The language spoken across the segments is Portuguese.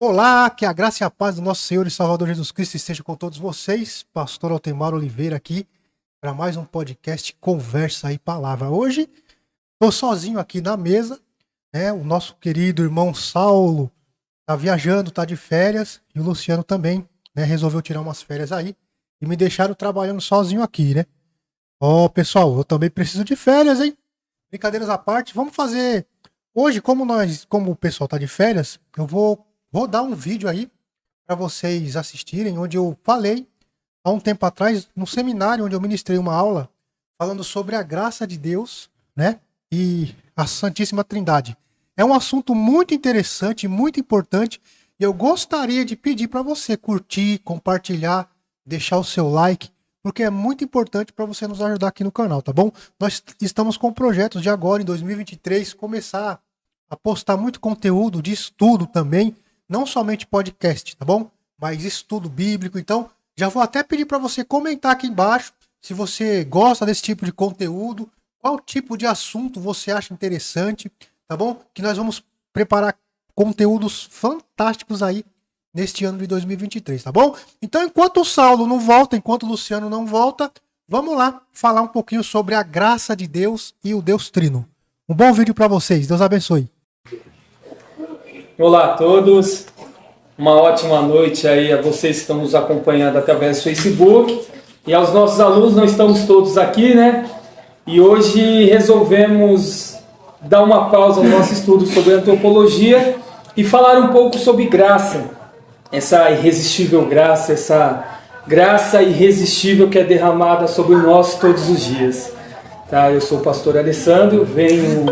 Olá, que a graça e a paz do nosso Senhor e Salvador Jesus Cristo esteja com todos vocês. Pastor Altemar Oliveira aqui para mais um podcast Conversa e Palavra. Hoje estou sozinho aqui na mesa, né? O nosso querido irmão Saulo está viajando, está de férias, e o Luciano também, né? Resolveu tirar umas férias aí e me deixaram trabalhando sozinho aqui, né? Ó, pessoal, eu também preciso de férias, hein? Brincadeiras à parte, vamos fazer hoje, como o pessoal está de férias, eu vou dar um vídeo aí para vocês assistirem, onde eu falei há um tempo atrás, no seminário onde eu ministrei uma aula, falando sobre a graça de Deus, né? E a Santíssima Trindade. É um assunto muito interessante, muito importante, e eu gostaria de pedir para você curtir, compartilhar, deixar o seu like, porque é muito importante para você nos ajudar aqui no canal, tá bom? Nós estamos com projetos de agora, em 2023, começar a postar muito conteúdo de estudo também, não somente podcast, tá bom? Mas estudo bíblico. Então, já vou até pedir para você comentar aqui embaixo se você gosta desse tipo de conteúdo, qual tipo de assunto você acha interessante, tá bom? Que nós vamos preparar conteúdos fantásticos aí neste ano de 2023, tá bom? Então, enquanto o Saulo não volta, enquanto o Luciano não volta, vamos lá falar um pouquinho sobre a graça de Deus e o Deus Trino. Um bom vídeo para vocês. Deus abençoe. Olá a todos, uma ótima noite aí a vocês que estão nos acompanhando através do Facebook e aos nossos alunos. Nós estamos todos aqui, né? E hoje resolvemos dar uma pausa no nosso estudo sobre antropologia e falar um pouco sobre graça, essa irresistível graça, essa graça irresistível que é derramada sobre nós todos os dias. Tá? Eu sou o pastor Alessandro, venho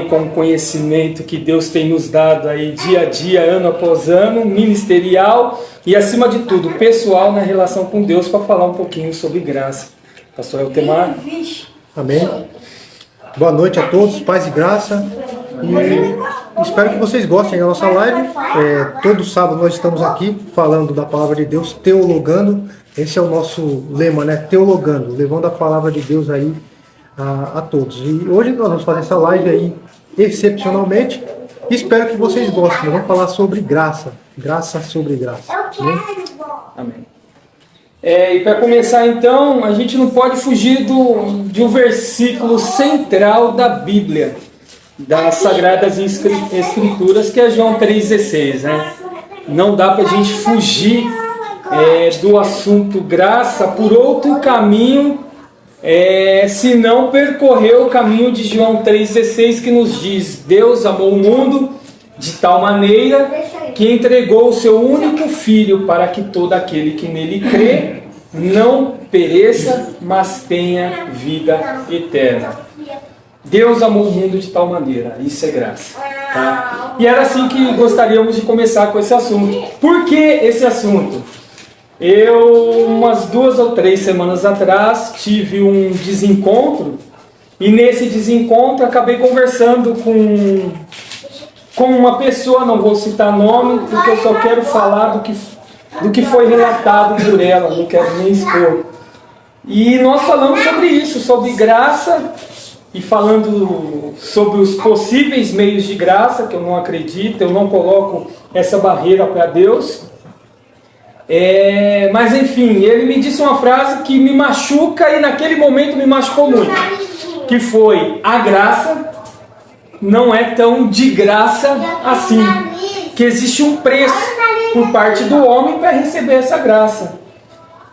com o conhecimento que Deus tem nos dado aí dia a dia, ano após ano, ministerial e, acima de tudo, pessoal na relação com Deus, para falar um pouquinho sobre graça. Pastor Altemar. Amém. Boa noite a todos, paz e graça. E espero que vocês gostem da nossa live. Todo sábado nós estamos aqui falando da palavra de Deus, teologando. Esse é o nosso lema, né? Teologando, levando a palavra de Deus aí a todos. E hoje nós vamos fazer essa live aí excepcionalmente. Espero que vocês gostem. Nós vamos falar sobre graça. Graça sobre graça. Amém. E para começar então, a gente não pode fugir de um versículo central da Bíblia, das Sagradas Escrituras, que é João 3,16, né? Não dá para a gente fugir do assunto graça por outro caminho, se não percorrer o caminho de João 3,16, que nos diz: Deus amou o mundo de tal maneira que entregou o seu único Filho para que todo aquele que nele crê não pereça, mas tenha vida eterna. Deus amou o mundo de tal maneira, isso é graça. Tá? E era assim que gostaríamos de começar com esse assunto. Por que esse assunto? Eu, umas 2 ou 3 semanas atrás, tive um desencontro, e nesse desencontro acabei conversando com uma pessoa, não vou citar nome, porque eu só quero falar do que foi relatado por ela, não quero nem expor. E nós falamos sobre isso, sobre graça, e falando sobre os possíveis meios de graça, que eu não acredito, eu não coloco essa barreira para Deus. Mas enfim, ele me disse uma frase que me machuca, e naquele momento me machucou muito, que foi: a graça não é tão de graça assim, que existe um preço por parte do homem para receber essa graça.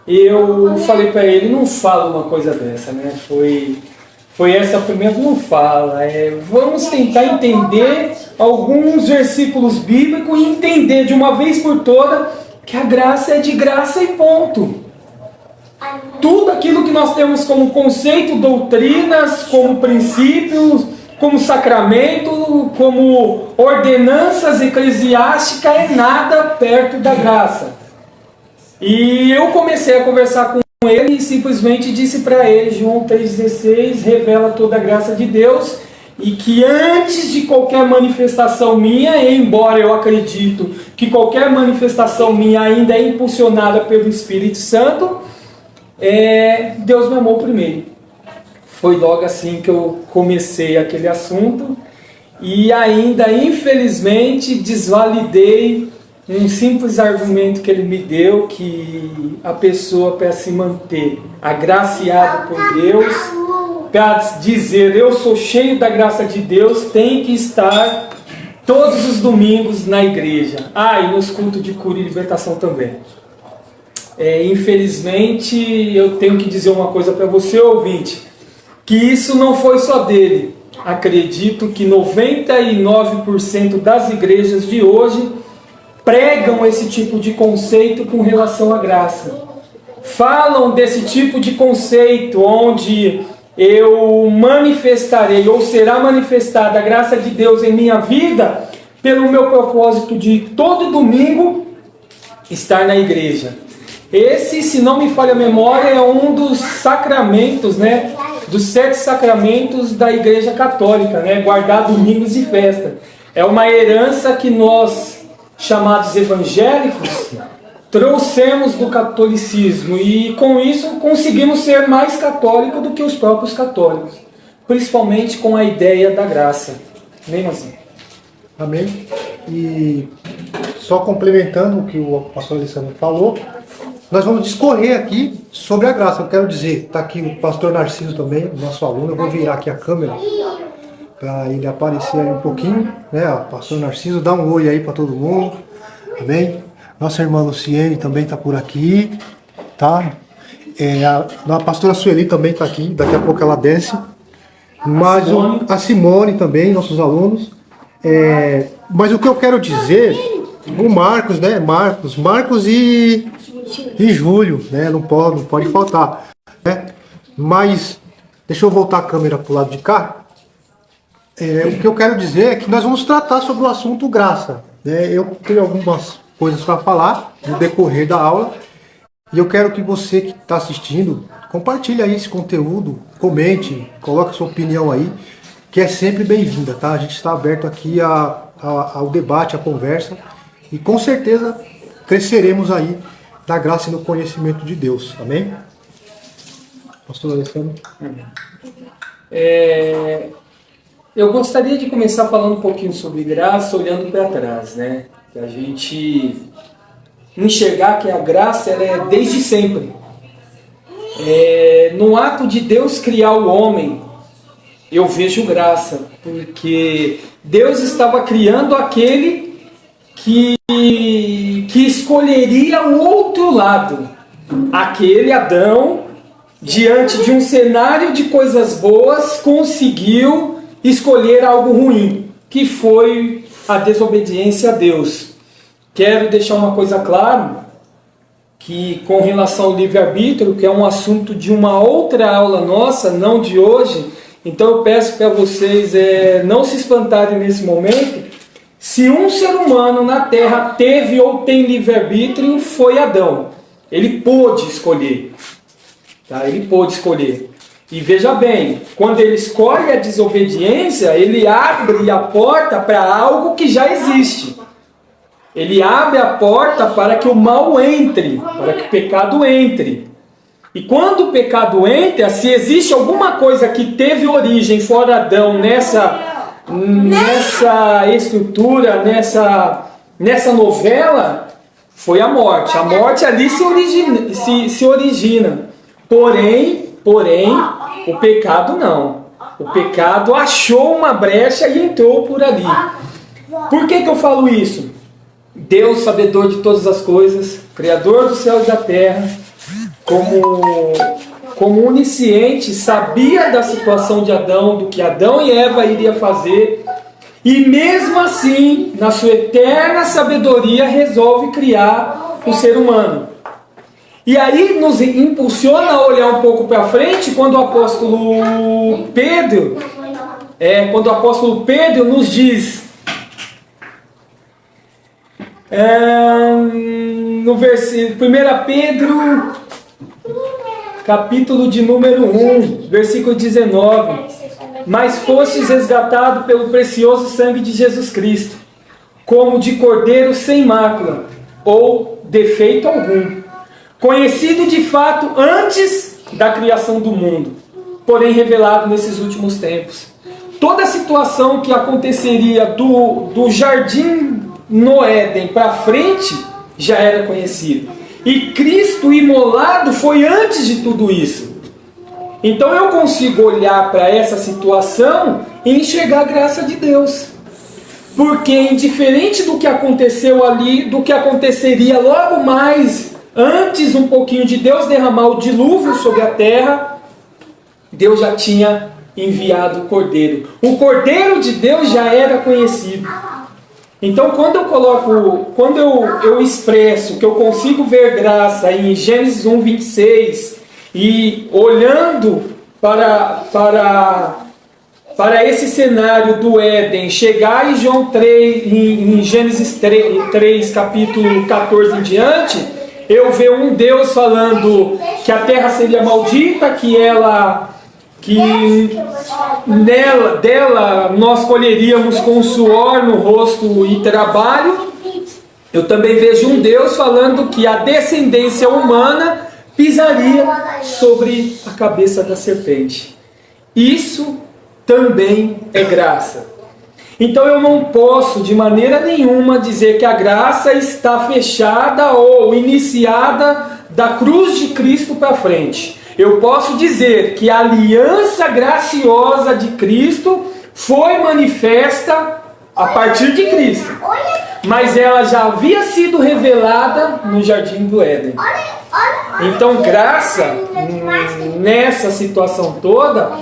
Eu falei para ele: não fala uma coisa dessa, né? Foi essa a primeira, não fala. Vamos tentar entender alguns versículos bíblicos e entender de uma vez por toda que a graça é de graça e ponto. Tudo aquilo que nós temos como conceito, doutrinas, como princípios, como sacramento, como ordenanças eclesiásticas, é nada perto da graça. E eu comecei a conversar com ele e simplesmente disse para ele: João 3,16 revela toda a graça de Deus, e que antes de qualquer manifestação minha, embora eu acredito que qualquer manifestação minha ainda é impulsionada pelo Espírito Santo, Deus me amou primeiro. Foi logo assim que eu comecei aquele assunto, e ainda, infelizmente, desvalidei um simples argumento que ele me deu, que a pessoa, para se manter agraciada por Deus, para dizer eu sou cheio da graça de Deus, tem que estar todos os domingos na igreja. E nos cultos de cura e libertação também. Infelizmente, eu tenho que dizer uma coisa para você, ouvinte, que isso não foi só dele. Acredito que 99% das igrejas de hoje pregam esse tipo de conceito com relação à graça. Falam desse tipo de conceito onde eu manifestarei ou será manifestada a graça de Deus em minha vida pelo meu propósito de todo domingo estar na igreja. Esse, se não me falha a memória, é um dos sacramentos, né? Dos 7 sacramentos da Igreja Católica, né? Guardar domingos e festa. É uma herança que nós, chamados evangélicos, trouxemos do catolicismo e com isso conseguimos ser mais católicos do que os próprios católicos, principalmente com a ideia da graça. Amém, assim. Amém. E só complementando o que o pastor Alessandro falou, nós vamos discorrer aqui sobre a graça. Eu quero dizer, está aqui o pastor Narciso também, nosso aluno. Eu vou virar aqui a câmera para ele aparecer aí um pouquinho, né? O pastor Narciso, dá um oi aí para todo mundo. Amém? Nossa irmã Luciene também está por aqui, tá? A pastora Sueli também está aqui, daqui a pouco ela desce. Mas a Simone também, nossos alunos. Mas o que eu quero dizer, o Marcos, né? Marcos e Júlio, né? Não pode faltar, né? Mas deixa eu voltar a câmera para o lado de cá. O que eu quero dizer é que nós vamos tratar sobre o assunto graça, né? Eu tenho algumas coisas para falar no decorrer da aula e eu quero que você que está assistindo compartilhe aí esse conteúdo, comente, coloque a sua opinião aí, que é sempre bem-vinda, tá? A gente está aberto aqui ao debate, à conversa e com certeza cresceremos aí na graça e no conhecimento de Deus, amém? Pastor Alessandro. Eu gostaria de começar falando um pouquinho sobre graça, olhando para trás, né? Para a gente enxergar que a graça ela é desde sempre. No ato de Deus criar o homem, eu vejo graça, porque Deus estava criando aquele que escolheria o outro lado. Aquele Adão, diante de um cenário de coisas boas, conseguiu escolher algo ruim, que foi a desobediência a Deus. Quero deixar uma coisa clara, que com relação ao livre-arbítrio, que é um assunto de uma outra aula nossa, não de hoje, então eu peço para vocês não se espantarem nesse momento. Se um ser humano na Terra teve ou tem livre-arbítrio, foi Adão. Ele pôde escolher. Tá? Ele pôde escolher. E veja bem, quando ele escolhe a desobediência, ele abre a porta para algo que já existe. Ele abre a porta para que o mal entre, para que o pecado entre. E quando o pecado entra, se existe alguma coisa que teve origem fora Adão nessa estrutura, nessa novela, foi a morte. A morte ali se origina. Porém, o pecado não. O pecado achou uma brecha e entrou por ali. Por que eu falo isso? Deus, sabedor de todas as coisas, Criador dos céus e da terra, como onisciente, sabia da situação de Adão, do que Adão e Eva iriam fazer, e mesmo assim, na sua eterna sabedoria, resolve criar o ser humano. E aí nos impulsiona a olhar um pouco para frente, quando o apóstolo Pedro nos diz, no versículo 1 Pedro, capítulo de número 1, versículo 19: mas fostes resgatado pelo precioso sangue de Jesus Cristo, como de cordeiro sem mácula, ou defeito algum, conhecido de fato antes da criação do mundo, porém revelado nesses últimos tempos. toda a situação que aconteceria do jardim no Éden para frente já era conhecido. E Cristo imolado foi antes de tudo isso. Então eu consigo olhar para essa situação e enxergar a graça de Deus. Porque indiferente do que aconteceu ali, do que aconteceria logo mais, antes um pouquinho de Deus derramar o dilúvio sobre a terra, Deus já tinha enviado o Cordeiro. O Cordeiro de Deus já era conhecido. Então quando eu expresso que eu consigo ver graça em Gênesis 1:26 e olhando para esse cenário do Éden, chegar em João 3, em Gênesis 3, capítulo 14 em diante, eu vejo um Deus falando que a terra seria maldita, que dela nós colheríamos com suor no rosto e trabalho. Eu também vejo um Deus falando que a descendência humana pisaria sobre a cabeça da serpente. Isso também é graça. Então eu não posso de maneira nenhuma dizer que a graça está fechada ou iniciada da cruz de Cristo para frente. Eu posso dizer que a aliança graciosa de Cristo foi manifesta a partir de Cristo, mas ela já havia sido revelada no jardim do Éden. Então graça nessa situação toda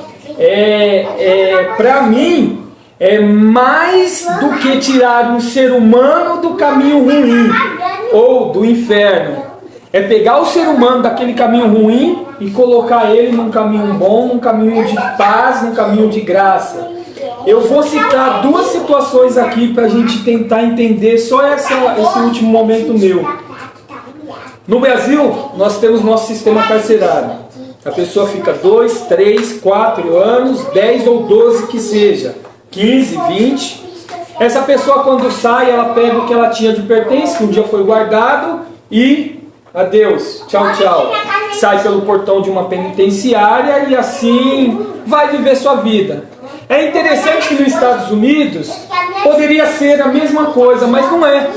para mim é mais do que tirar um ser humano do caminho ruim ou do inferno. É pegar o ser humano daquele caminho ruim e colocar ele num caminho bom, num caminho de paz, num caminho de graça. Eu vou citar duas situações aqui para a gente tentar entender só esse último momento meu. No Brasil, nós temos nosso sistema carcerário. A pessoa fica 2, 3, 4 anos, 10 ou 12 que seja, 15, 20. Essa pessoa quando sai, ela pega o que ela tinha de pertence, que um dia foi guardado, e adeus, tchau, tchau. Sai pelo portão de uma penitenciária e assim vai viver sua vida. É interessante que nos Estados Unidos poderia ser a mesma coisa, mas não é.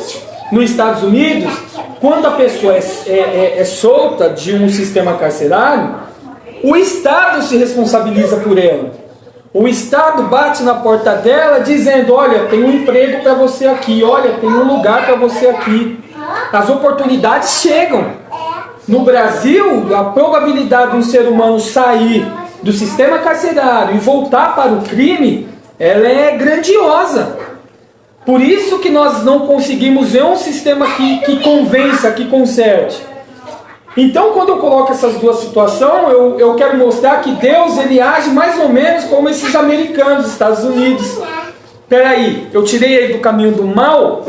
Nos Estados Unidos, quando a pessoa é solta de um sistema carcerário, o Estado se responsabiliza por ela. O Estado bate na porta dela dizendo: olha, tem um emprego para você aqui, olha, tem um lugar para você aqui. As oportunidades chegam. No Brasil, a probabilidade de um ser humano sair do sistema carcerário e voltar para o crime, ela é grandiosa. Por isso que nós não conseguimos ver um sistema que convença, que conserte. Então, quando eu coloco essas duas situações, eu quero mostrar que Deus ele age mais ou menos como esses americanos, Estados Unidos. Peraí, eu tirei ele do caminho do mal,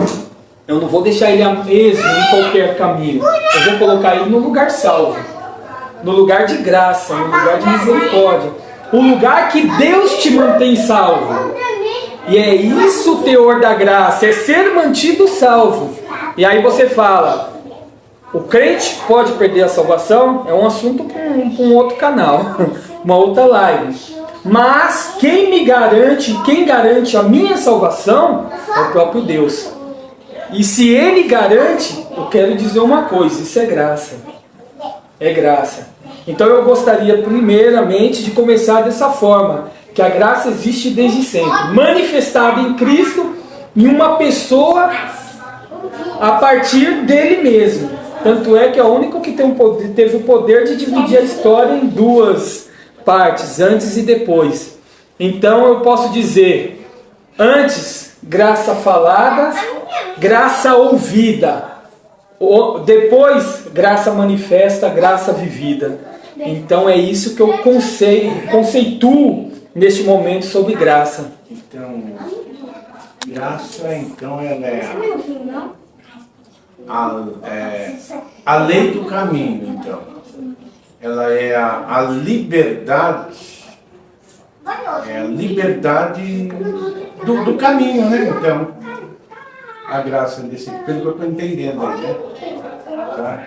eu não vou deixar ele esmo em qualquer caminho. Eu vou colocar ele no lugar salvo, no lugar de graça, no lugar de misericórdia. O lugar que Deus te mantém salvo. E é isso o teor da graça, é ser mantido salvo. E aí você fala, o crente pode perder a salvação? É um assunto para um outro canal, uma outra live. Mas quem garante a minha salvação é o próprio Deus. E se Ele garante, eu quero dizer uma coisa, isso é graça. É graça. Então eu gostaria primeiramente de começar dessa forma, que a graça existe desde sempre, manifestada em Cristo, em uma pessoa a partir dele mesmo. Tanto é que é o único que teve o poder de dividir a história em duas partes, antes e depois. Então eu posso dizer, antes, graça falada, graça ouvida. Depois, graça manifesta, graça vivida. Então é isso que eu conceituo neste momento sobre graça. Então, graça, então, ela é a lei do caminho, então. Ela é a liberdade, do caminho, né? Então, a graça desse, pelo que eu estou entendendo aí, né? Tá?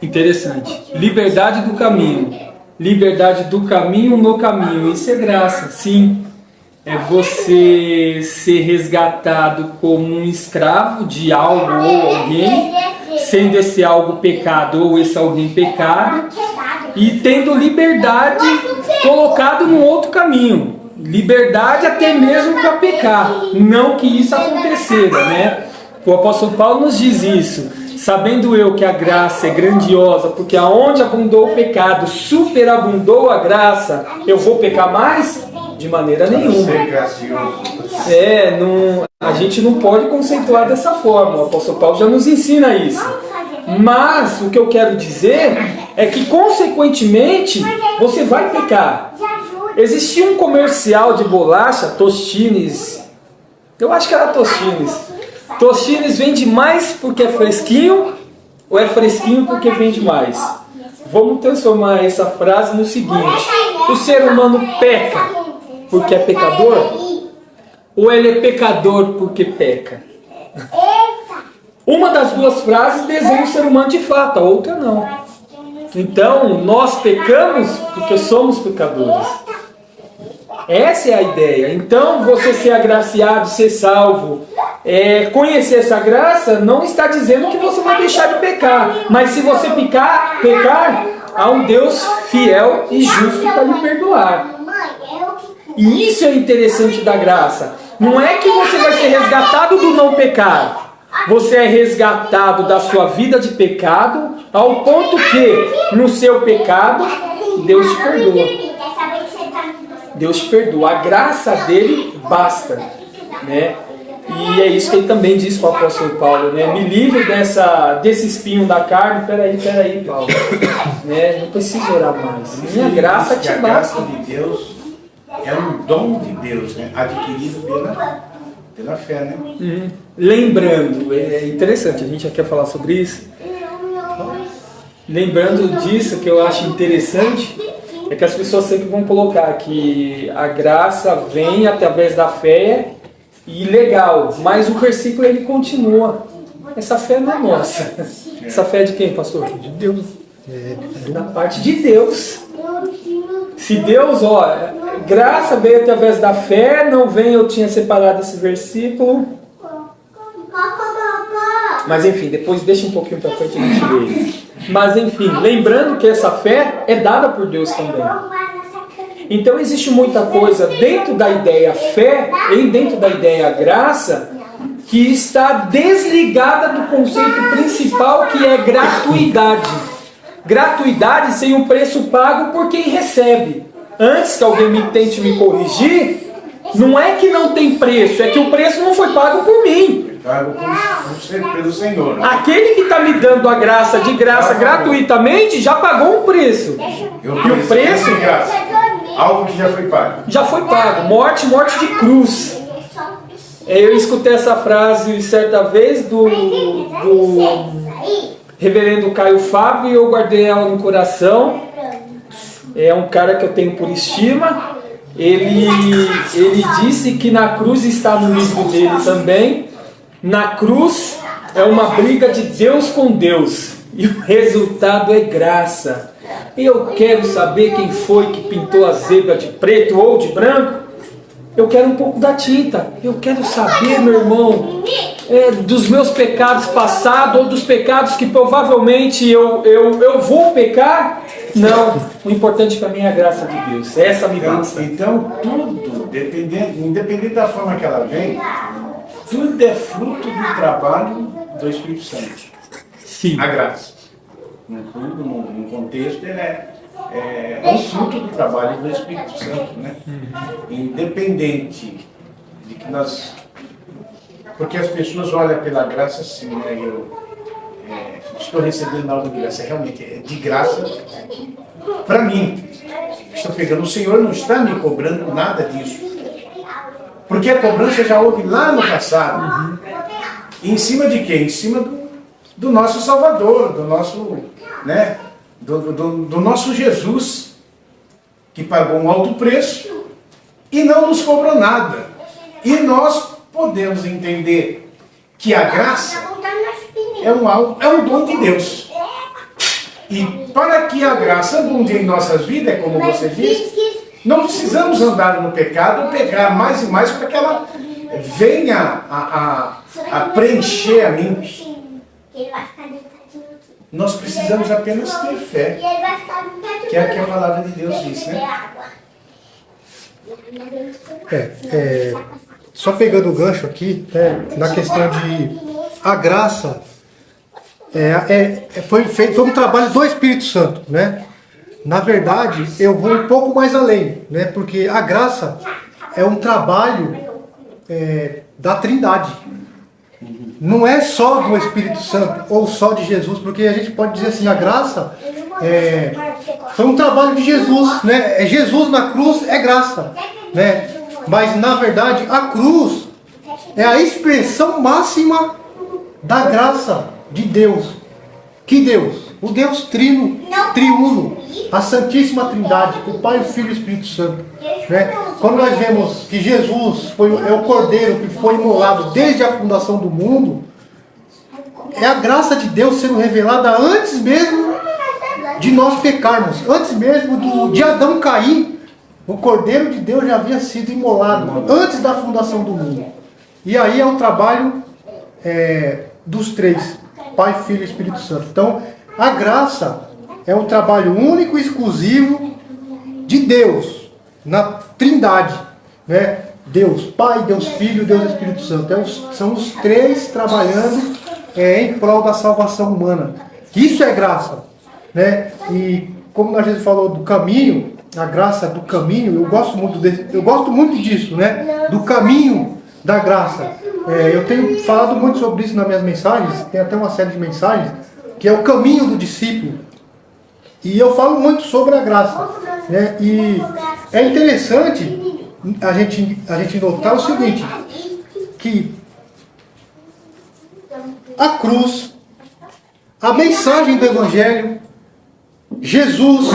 Interessante. Liberdade do caminho. Liberdade do caminho no caminho. Isso é graça, sim. é você ser resgatado como um escravo de algo ou alguém, sendo esse algo pecado ou esse alguém pecado, e tendo liberdade colocado num outro caminho. Liberdade até mesmo para pecar. Não que isso acontecera, né? O apóstolo Paulo nos diz isso. Sabendo eu que a graça é grandiosa, porque aonde abundou o pecado, superabundou a graça, eu vou pecar mais? De maneira nenhuma. A gente não pode conceituar dessa forma. O apóstolo Paulo já nos ensina isso. Mas o que eu quero dizer é que, consequentemente, você vai pecar. Existia um comercial de bolacha, Tostines. Eu acho que era Tostines. Tostines vende mais porque é fresquinho ou é fresquinho porque vende mais? Vamos transformar essa frase no seguinte: o ser humano peca porque é pecador? Ou ele é pecador porque peca? Uma das duas frases desenha o ser humano de fato, a outra não. Então, nós pecamos porque somos pecadores. Essa é a ideia. Então, você ser agraciado, ser salvo, conhecer essa graça, não está dizendo que você vai deixar de pecar. Mas se você pecar, há um Deus fiel e justo para lhe perdoar. E isso é interessante da graça. Não é que você vai ser resgatado do não pecar. Você é resgatado da sua vida de pecado, ao ponto que, no seu pecado, Deus te perdoa. Deus te perdoa. A graça dele basta, né? E é isso que ele também diz para o apóstolo Paulo, né? Me livre desse espinho da carne. Peraí, Paulo. Né? Não preciso orar mais. Minha graça te basta. A graça de Deus é um dom de Deus, né? Adquirido pela fé, né? Lembrando, é interessante, a gente já quer falar sobre isso. Lembrando disso, que eu acho interessante, é que as pessoas sempre vão colocar que a graça vem através da fé, e legal, mas o versículo ele continua. Essa fé não é nossa. Essa fé é de quem, pastor? De Deus. Da parte de Deus. Se Deus, graça veio através da fé, não vem, eu tinha separado esse versículo. Mas enfim, depois deixa um pouquinho para frente e a gente lê. Mas enfim, lembrando que essa fé é dada por Deus também. Então existe muita coisa dentro da ideia fé e dentro da ideia graça que está desligada do conceito principal, que é gratuidade. Gratuidade sem um preço pago por quem recebe. Antes que alguém tente me corrigir, não é que não tem preço, é que o preço não foi pago por mim. Pago pelo Senhor. Aquele que está me dando a graça de graça gratuitamente já pagou um preço. E o preço de graça, algo que já foi pago. Já foi pago. Morte de cruz. Eu escutei essa frase certa vez do reverendo Caio Fábio e eu guardei ela no coração. É um cara que eu tenho por estima. Ele disse que na cruz, está no livro dele também, na cruz é uma briga de Deus com Deus. E o resultado é graça. Eu quero saber quem foi que pintou a zebra de preto ou de branco. Eu quero um pouco da tinta. Eu quero saber, meu irmão, dos meus pecados passados ou dos pecados que provavelmente eu vou pecar. Não, o importante para mim é a graça de Deus. Essa me basta. Então tudo, independente da forma que ela vem, tudo é fruto do trabalho do Espírito Santo. Sim. A graça. Num contexto, ele é um fruto do trabalho do Espírito Santo, né? Independente de que nós... Porque as pessoas olham pela graça assim, né? Eu estou recebendo algo de graça, realmente é de graça para mim. Estou pegando, o Senhor não está me cobrando nada disso. Porque a cobrança já houve lá no passado. E em cima de quê? Em cima do nosso Salvador, do nosso, né? Do nosso Jesus, que pagou um alto preço e não nos cobrou nada. E nós podemos entender que a graça é um dom de Deus. E para que a graça abunde em nossas vidas, como você disse, Não precisamos andar no pecado ou pecar mais e mais para que ela venha a preencher a mente. Nós precisamos apenas ter fé, que é o que a palavra de Deus diz, né? Só pegando o gancho aqui, na questão de a graça, foi um trabalho do Espírito Santo, né? Na verdade, eu vou um pouco mais além, né? Porque a graça é um trabalho da Trindade. Não é só do Espírito Santo ou só de Jesus, porque a gente pode dizer assim, a graça foi um trabalho de Jesus, né? Jesus na cruz é graça, né? Mas na verdade a cruz é a expressão máxima da graça de Deus. Que Deus? O Deus triuno, a Santíssima Trindade, o Pai, o Filho e o Espírito Santo. Né? Quando nós vemos que Jesus é o Cordeiro que foi imolado desde a fundação do mundo, é a graça de Deus sendo revelada antes mesmo de nós pecarmos, antes mesmo de Adão cair. O Cordeiro de Deus já havia sido imolado antes da fundação do mundo. E aí é o trabalho dos três, Pai, Filho e Espírito Santo. Então, a graça é um trabalho único e exclusivo de Deus, na Trindade, né? Deus Pai, Deus Filho, Deus Espírito Santo. São os três trabalhando em prol da salvação humana. Isso é graça, né? E como a gente falou do caminho, a graça do caminho, eu gosto muito disso, né? Do caminho da graça. Eu tenho falado muito sobre isso nas minhas mensagens, tem até uma série de mensagens, que é o caminho do discípulo. E eu falo muito sobre a graça, né? E é interessante a gente notar o seguinte, que a cruz, a mensagem do Evangelho, Jesus,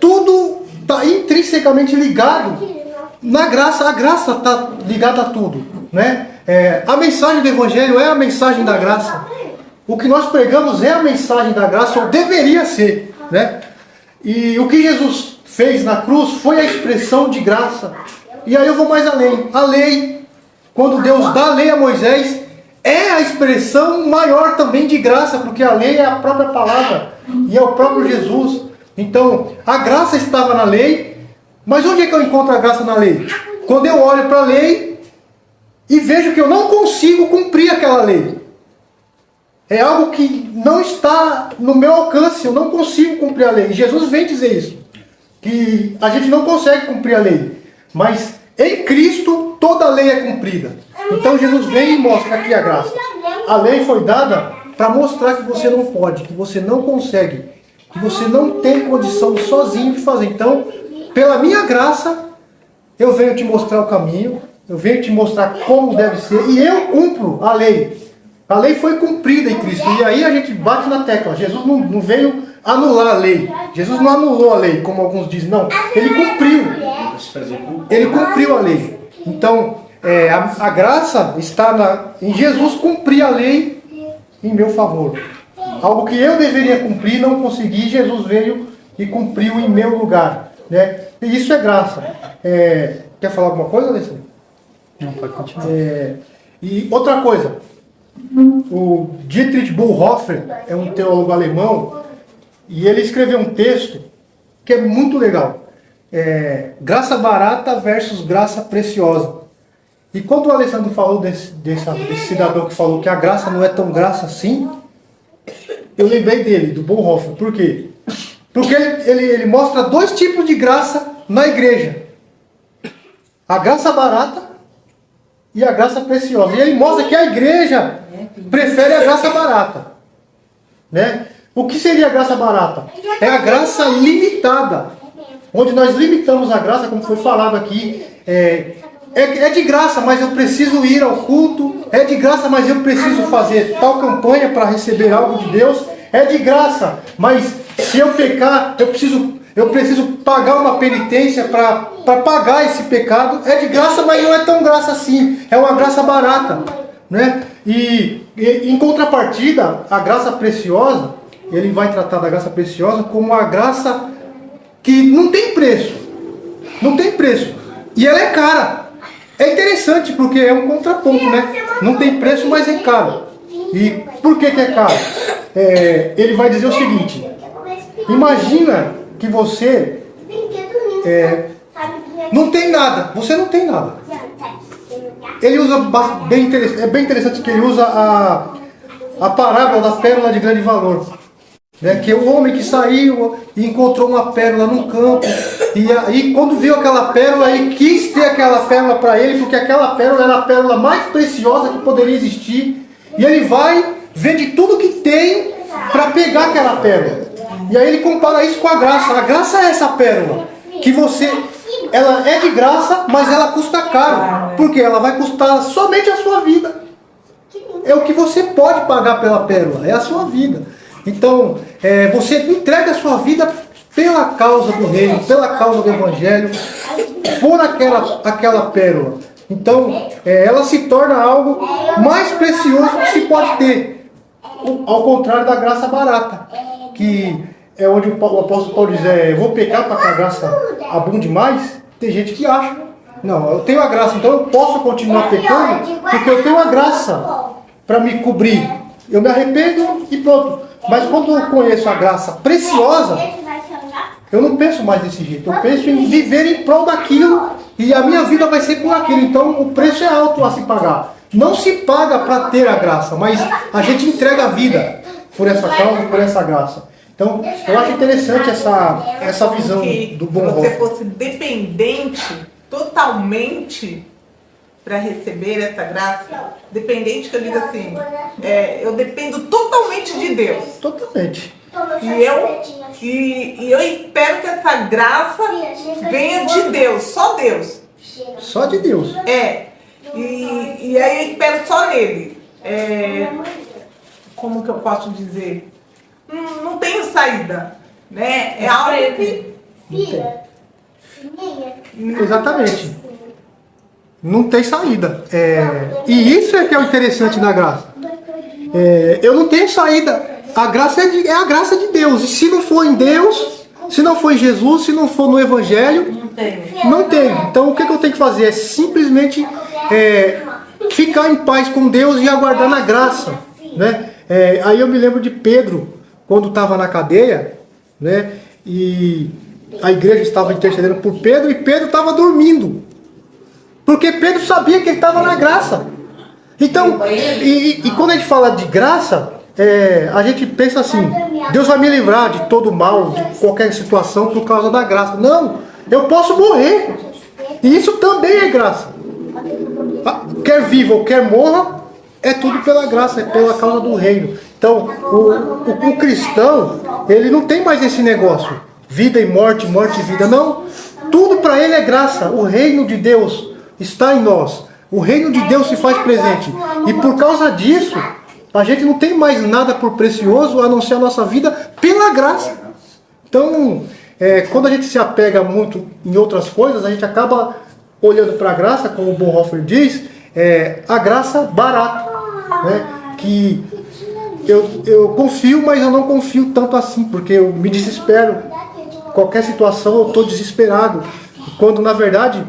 tudo está intrinsecamente ligado na graça. A graça está ligada a tudo, né? A mensagem do Evangelho é a mensagem da graça. O que nós pregamos é a mensagem da graça, ou deveria ser, né? E o que Jesus fez na cruz foi a expressão de graça. E aí eu vou mais além. A lei, quando Deus dá a lei a Moisés, é a expressão maior também de graça, porque a lei é a própria palavra e é o próprio Jesus. Então, a graça estava na lei, mas onde é que eu encontro a graça na lei? Quando eu olho para a lei e vejo que eu não consigo cumprir aquela lei. É algo que não está no meu alcance, eu não consigo cumprir a lei. Jesus vem dizer isso, que a gente não consegue cumprir a lei, mas em Cristo toda a lei é cumprida. Então Jesus vem e mostra aqui a graça. A lei foi dada para mostrar que você não pode, que você não consegue, que você não tem condição sozinho de fazer. Então, pela minha graça, eu venho te mostrar o caminho, eu venho te mostrar como deve ser, e eu cumpro a lei. A lei foi cumprida em Cristo. E aí a gente bate na tecla. Jesus não veio anular a lei. Jesus não anulou a lei, como alguns dizem. Não, ele cumpriu. Ele cumpriu a lei. Então, a graça está em Jesus cumprir a lei em meu favor. Algo que eu deveria cumprir, não consegui, Jesus veio e cumpriu em meu lugar. Né? E isso é graça. Quer falar alguma coisa, Alessandro? Não, pode continuar. E outra coisa. O Dietrich Bonhoeffer é um teólogo alemão e ele escreveu um texto que é muito legal. Graça barata versus graça preciosa. E quando o Alessandro falou desse cidadão que falou que a graça não é tão graça assim, eu lembrei dele, do Bonhoeffer. Por quê? Porque ele mostra dois tipos de graça na igreja. A graça barata e a graça preciosa. E ele mostra que a igreja prefere a graça barata. Né? O que seria a graça barata? É a graça limitada. Onde nós limitamos a graça, como foi falado aqui. É de graça, mas eu preciso ir ao culto. É de graça, mas eu preciso fazer tal campanha para receber algo de Deus. É de graça, mas se eu pecar, eu preciso pagar uma penitência para pagar esse pecado. É de graça, mas não é tão graça assim. É uma graça barata. Né? E em contrapartida, a graça preciosa, ele vai tratar da graça preciosa como a graça que não tem preço. Não tem preço. E ela é cara. É interessante porque é um contraponto, né? Não tem preço, mas é caro. E por que é caro? Ele vai dizer o seguinte: imagina que você não tem nada. Você não tem nada. Ele usa é bem interessante que ele usa a parábola da pérola de grande valor. Né? Que o homem que saiu e encontrou uma pérola num campo, e aí quando viu aquela pérola, ele quis ter aquela pérola para ele, porque aquela pérola era a pérola mais preciosa que poderia existir, e ele vai, vende tudo que tem para pegar aquela pérola. E aí ele compara isso com a graça. A graça é essa pérola, que ela é de graça, mas ela custa caro, porque ela vai custar somente a sua vida. É o que você pode pagar pela pérola, é a sua vida. Então, você entrega a sua vida pela causa do reino, pela causa do evangelho, por aquela pérola. Então, ela se torna algo mais precioso que se pode ter. Ao contrário da graça barata, que é onde o apóstolo Paulo diz, eu vou pecar para que a graça abunde mais. Tem gente que acha, não, eu tenho a graça, então eu posso continuar pecando, porque eu tenho a graça para me cobrir. Eu me arrependo e pronto. Mas quando eu conheço a graça preciosa, eu não penso mais desse jeito. Eu penso em viver em prol daquilo e a minha vida vai ser por aquilo. Então o preço é alto a se pagar. Não se paga para ter a graça, mas a gente entrega a vida por essa causa, por essa graça. Então eu acho interessante essa visão do Bonhoeffer. Se você fosse dependente totalmente para receber essa graça, dependente, que eu digo assim, eu dependo totalmente de Deus. Totalmente. E eu espero que essa graça venha de Deus, só Deus. Só de Deus. E aí eu espero só nele. Como que eu posso dizer? Não tenho saída, né? É algo que... Exatamente. Não tem saída. E isso é que é o interessante da graça. Eu não tenho saída. A graça é a graça de Deus. E se não for em Deus, se não for em Jesus, se não for no Evangelho, não tem. Então o que eu tenho que fazer? É simplesmente ficar em paz com Deus e aguardar na graça. Né? Aí eu me lembro de Pedro, quando estava na cadeia, né? E a igreja estava intercedendo por Pedro e Pedro estava dormindo. Porque Pedro sabia que ele estava na graça. Então, e quando a gente fala de graça, a gente pensa assim, Deus vai me livrar de todo mal, de qualquer situação por causa da graça. Não, eu posso morrer. E isso também é graça. Quer viva ou quer morra, é tudo pela graça, é pela causa do reino. Então, o cristão, ele não tem mais esse negócio, vida e morte, morte e vida. Não, tudo para ele é graça. O reino de Deus está em nós. O reino de Deus se faz presente. E por causa disso, a gente não tem mais nada por precioso a não ser a nossa vida pela graça. Então, quando a gente se apega muito em outras coisas, a gente acaba olhando para a graça, como o Bonhoeffer diz, a graça barata. Né? Que eu confio, mas eu não confio tanto assim, porque eu me desespero. Qualquer situação eu estou desesperado. Quando na verdade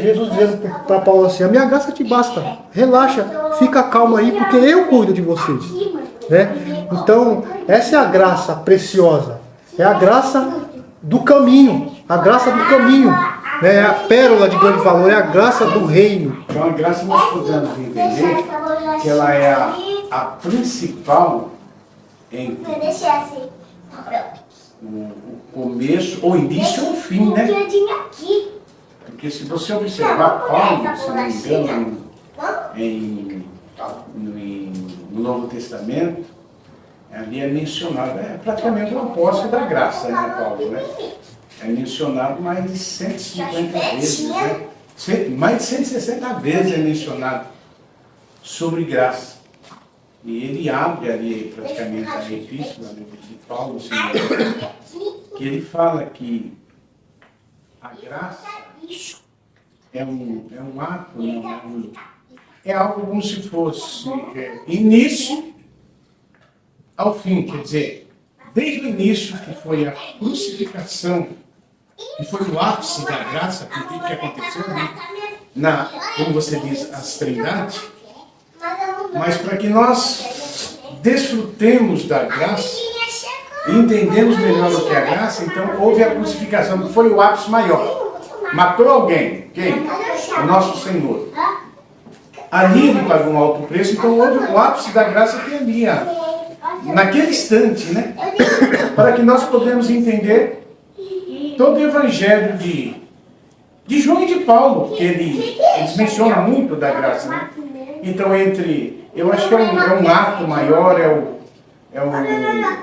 Jesus dizendo para Paulo assim, a minha graça te basta, relaxa, fica calmo aí, porque eu cuido de vocês. Né? Então, essa é a graça preciosa, é a graça do caminho, a graça do caminho, né? É a pérola de grande valor, é a graça do reino. Então a graça nós podemos entender que ela é a principal em o começo, o início ou o fim, né? Porque se você observar Paulo, se não me engano, no Novo Testamento, ali é mencionado, praticamente o apóstolo da graça, né, Paulo, né? É mencionado mais de 150 vezes, né? Mais de 160 vezes é mencionado sobre graça. E ele abre ali praticamente a epístola de Paulo, que ele fala que a graça é um ato, é algo como se fosse início ao fim, quer dizer, desde o início, que foi a crucificação E foi no ápice da graça, acredito que aconteceu ali, como você diz, as trindades, mas para que nós desfrutemos da graça, e entendemos melhor o que é a graça, então houve a crucificação, que foi o ápice maior. Matou alguém. Quem? O nosso Senhor. Ali ele pagou um alto preço, então houve o ápice da graça que ali, naquele instante, né? Para que nós podemos entender todo o evangelho de João e de Paulo, que eles mencionam muito da graça, né? Então, eu acho que é um ato maior,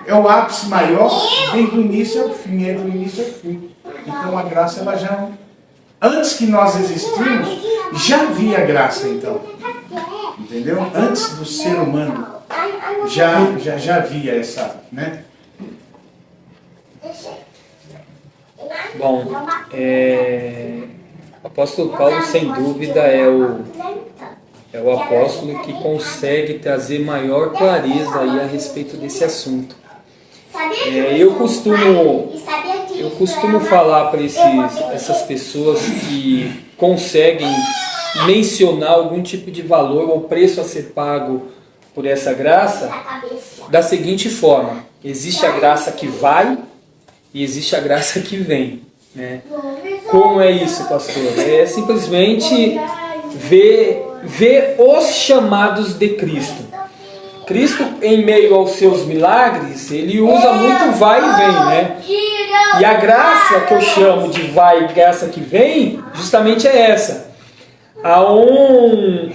é o ápice maior, desde o início ao fim, entre o início ao fim. Então, a graça, ela já, antes que nós existimos, já havia graça, então. Entendeu? Antes do ser humano, já havia essa, né? Bom, o apóstolo Paulo, sem dúvida, é o apóstolo que consegue trazer maior clareza aí a respeito desse assunto. Eu costumo falar para essas pessoas que conseguem mencionar algum tipo de valor ou preço a ser pago por essa graça da seguinte forma: existe a graça que vai e existe a graça que vem, né? Como é isso, pastor? É simplesmente ver os chamados de Cristo. Cristo, em meio aos seus milagres, ele usa muito vai e vem, né? E a graça que eu chamo de vai e graça que vem, justamente é essa. Há um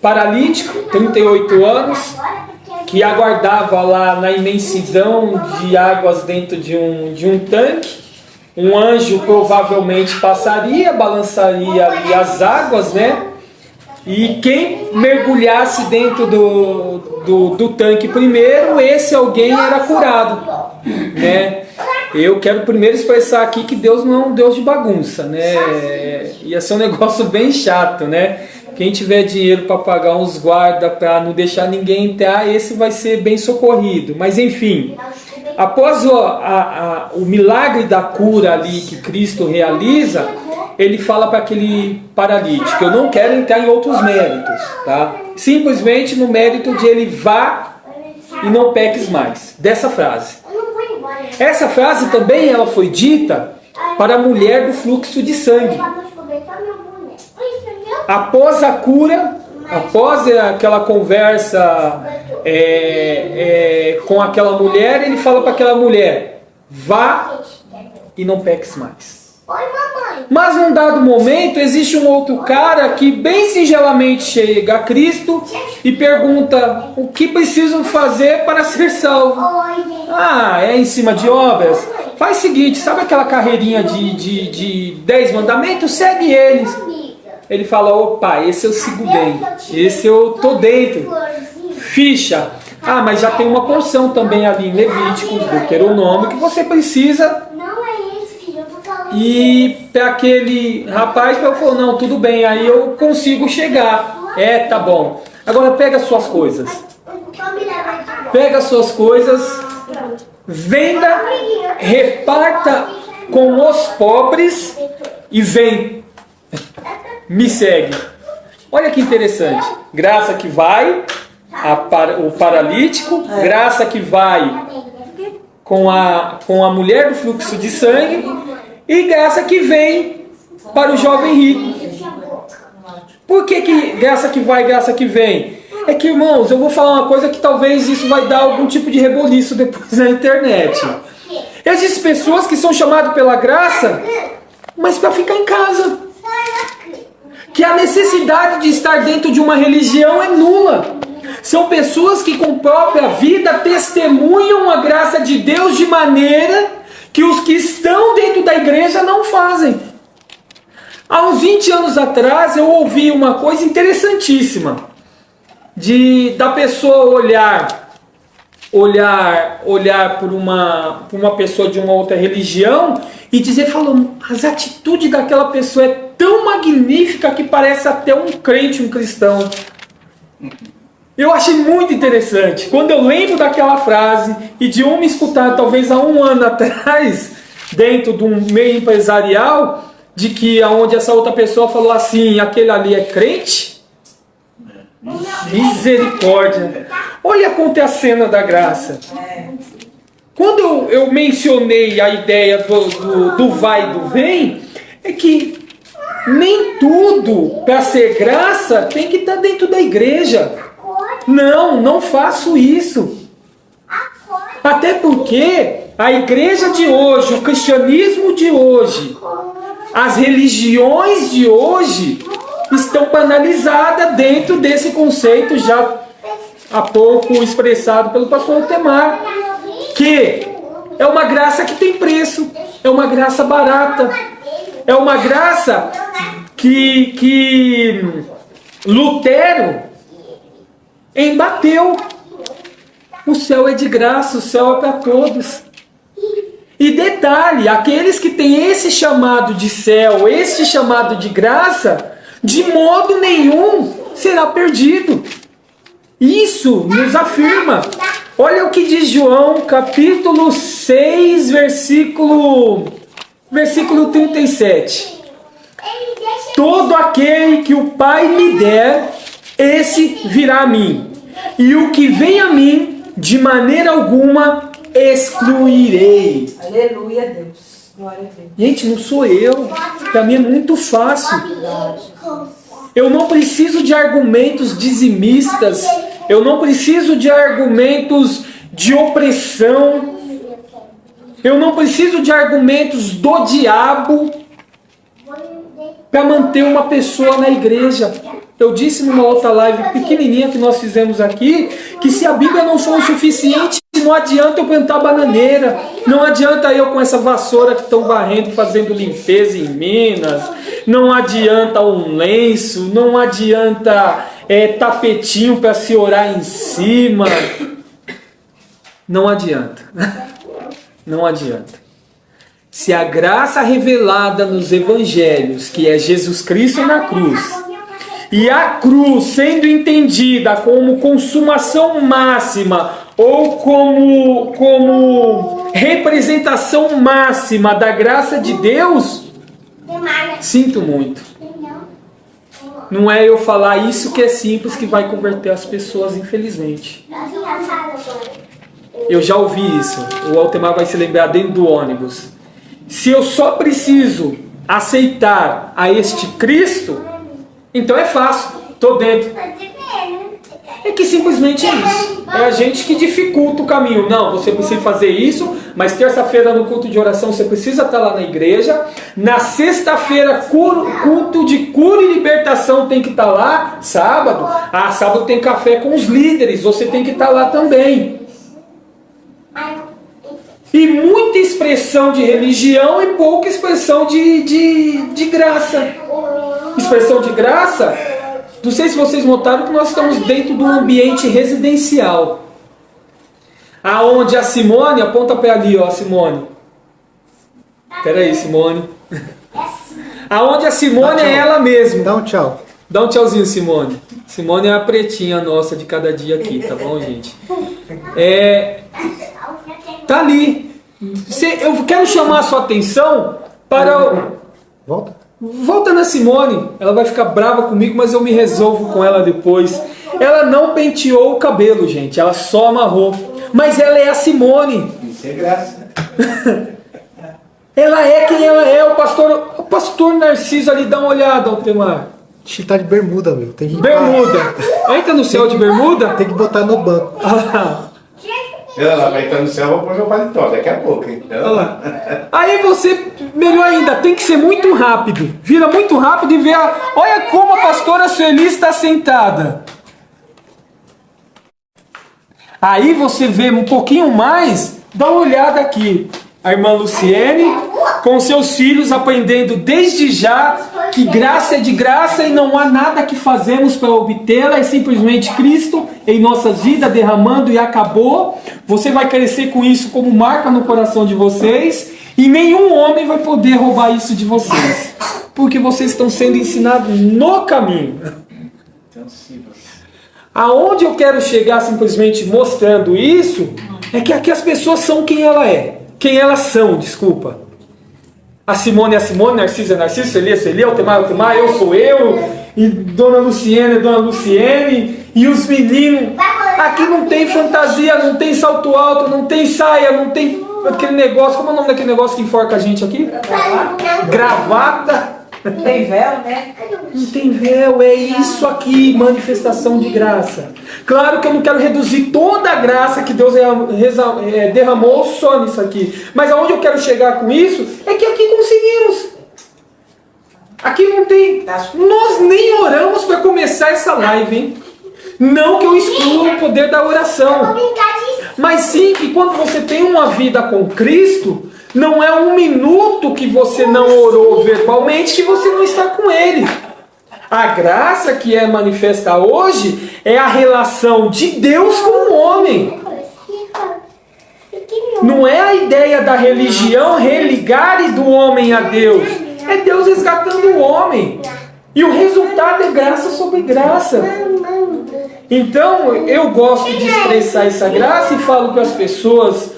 paralítico, 38 anos, que aguardava lá na imensidão de águas dentro de um tanque. Um anjo provavelmente passaria, balançaria ali as águas, né? E quem mergulhasse dentro do tanque primeiro, esse alguém era curado, né? Eu quero primeiro expressar aqui que Deus não é um Deus de bagunça, né? Ia ser um negócio bem chato, né? Quem tiver dinheiro para pagar uns guarda para não deixar ninguém entrar, esse vai ser bem socorrido. Mas enfim, após o milagre da cura ali que Cristo realiza, ele fala para aquele paralítico: eu não quero entrar em outros méritos, tá? Simplesmente no mérito de ele vá e não peques mais. Dessa frase. Essa frase também ela foi dita para a mulher do fluxo de sangue. Após a cura, após aquela conversa com aquela mulher, ele fala para aquela mulher: vá e não peques mais. Mas num dado momento existe um outro cara que bem singelamente chega a Cristo e pergunta: o que preciso fazer para ser salvo? É em cima de obras? Faz o seguinte, sabe aquela carreirinha de 10 mandamentos? Segue eles. Ele fala: opa, esse eu sigo bem, esse eu tô dentro. Ficha. Mas já tem uma porção também ali em Levíticos, Deuteronômio, que você precisa. E para aquele rapaz, ele falou: não, tudo bem, aí eu consigo chegar. Tá bom. Agora pega as suas coisas. Pega as suas coisas, venda, reparta com os pobres e vem. Me segue. Olha que interessante. Graça que vai, o paralítico, graça que vai com a mulher do fluxo de sangue, e graça que vem para o jovem rico. Por que graça que vai, graça que vem? É que, irmãos, eu vou falar uma coisa que talvez isso vai dar algum tipo de reboliço depois na internet. Existem pessoas que são chamadas pela graça, mas para ficar em casa. Que a necessidade de estar dentro de uma religião é nula. São pessoas que com própria vida testemunham a graça de Deus de maneira que os que estão dentro da igreja não fazem. Há uns 20 anos atrás eu ouvi uma coisa interessantíssima. Da pessoa olhar por uma pessoa de uma outra religião e dizer: as atitudes daquela pessoa é tão magnífica que parece até um crente, um cristão. Eu achei muito interessante. Quando eu lembro daquela frase e de me escutar talvez há um ano atrás, dentro de um meio empresarial, de que aonde essa outra pessoa falou assim, aquele ali é crente? Misericórdia. Olha como é a cena da graça. Quando eu mencionei a ideia do vai e do vem, é que nem tudo para ser graça tem que estar dentro da igreja. Não faço isso. Até porque a igreja de hoje, o cristianismo de hoje, as religiões de hoje estão banalizadas dentro desse conceito já há pouco expressado pelo pastor Altemar, que é uma graça que tem preço, é uma graça barata, é uma graça que Lutero embateu. O céu é de graça, o céu é para todos. E detalhe, aqueles que têm esse chamado de céu, esse chamado de graça, de modo nenhum será perdido. Isso nos afirma. Olha o que diz João, capítulo 6, versículo 37. Todo aquele que o Pai me der, esse virá a mim. E o que vem a mim, de maneira alguma excluirei. Aleluia, Deus. Glória a Deus. Gente, não sou eu. Para mim é muito fácil. Eu não preciso de argumentos dizimistas. Eu não preciso de argumentos de opressão. Eu não preciso de argumentos do diabo para manter uma pessoa na igreja. Eu disse numa outra live pequenininha que nós fizemos aqui, que se a Bíblia não for o suficiente, não adianta eu plantar bananeira, não adianta eu com essa vassoura que estão varrendo, fazendo limpeza em Minas, não adianta um lenço, não adianta tapetinho para se orar em cima, não adianta, não adianta. Se a graça revelada nos evangelhos, que é Jesus Cristo na cruz, e a cruz sendo entendida como consumação máxima ou como representação máxima da graça de Deus, sinto muito. Não é eu falar isso que é simples que vai converter as pessoas, infelizmente. Eu já ouvi isso. O Altemar vai se lembrar dentro do ônibus. Se eu só preciso aceitar a este Cristo, então é fácil, estou dentro. É que simplesmente é isso. É a gente que dificulta o caminho. Não, você precisa fazer isso, mas terça-feira no culto de oração você precisa estar lá na igreja. Na sexta-feira, culto de cura e libertação tem que estar lá. Sábado, sábado tem café com os líderes, você tem que estar lá também. E muita expressão de religião e pouca expressão de graça. Expressão de graça, não sei se vocês notaram que nós estamos dentro de um ambiente residencial. Aonde a Simone, aponta para ali, ó, Simone. Espera aí, Simone. Aonde a Simone é ela mesma. Dá um tchau. Dá um tchauzinho, Simone. Simone é a pretinha nossa de cada dia aqui, tá bom, gente? Tá ali. Eu quero chamar a sua atenção para... Volta na Simone. Ela vai ficar brava comigo, mas eu me resolvo com ela depois. Ela não penteou o cabelo, gente. Ela só amarrou. Mas ela é a Simone. Isso é graça. Ela é quem ela é. O pastor Narciso ali, dá uma olhada, Altemar. Ele tá de bermuda, meu. Tem que... Bermuda. Entra no céu de bermuda? Tem que botar no banco. Ela vai entrar no céu, eu vou pôr meu paletó daqui a pouco, então. Olha lá. Aí você, melhor ainda, tem que ser muito rápido. Vira muito rápido e vê olha como a pastora Sueli está sentada. Aí você vê um pouquinho mais, dá uma olhada aqui. A irmã Luciene, com seus filhos, aprendendo desde já que graça é de graça e não há nada que fazemos para obtê-la, é simplesmente Cristo em nossas vidas derramando e acabou. Você vai crescer com isso como marca no coração de vocês e nenhum homem vai poder roubar isso de vocês, porque vocês estão sendo ensinados no caminho. Aonde eu quero chegar simplesmente mostrando isso, é que aqui as pessoas são quem ela é. Quem elas são, desculpa. A Simone é a Simone, Narciso é Narciso, Celia é Celia, Altemar é Altemar, eu sou eu, e Dona Luciene é Dona Luciene, e os meninos. Aqui não tem fantasia, não tem salto alto, não tem saia, não tem aquele negócio, como é o nome daquele negócio que enforca a gente aqui? Gravata. Tem véu, né? Não tem véu, é isso aqui, manifestação de graça. Claro que eu não quero reduzir toda a graça que Deus derramou só nisso aqui. Mas aonde eu quero chegar com isso é que aqui conseguimos. Aqui não tem. Nós nem oramos para começar essa live, hein? Não que eu exclua o poder da oração. Mas sim que quando você tem uma vida com Cristo, não é um minuto que você não orou verbalmente que você não está com Ele. A graça que é manifesta hoje é a relação de Deus com o homem. Não é a ideia da religião religar do homem a Deus. É Deus resgatando o homem. E o resultado é graça sobre graça. Então, eu gosto de expressar essa graça e falo para as pessoas,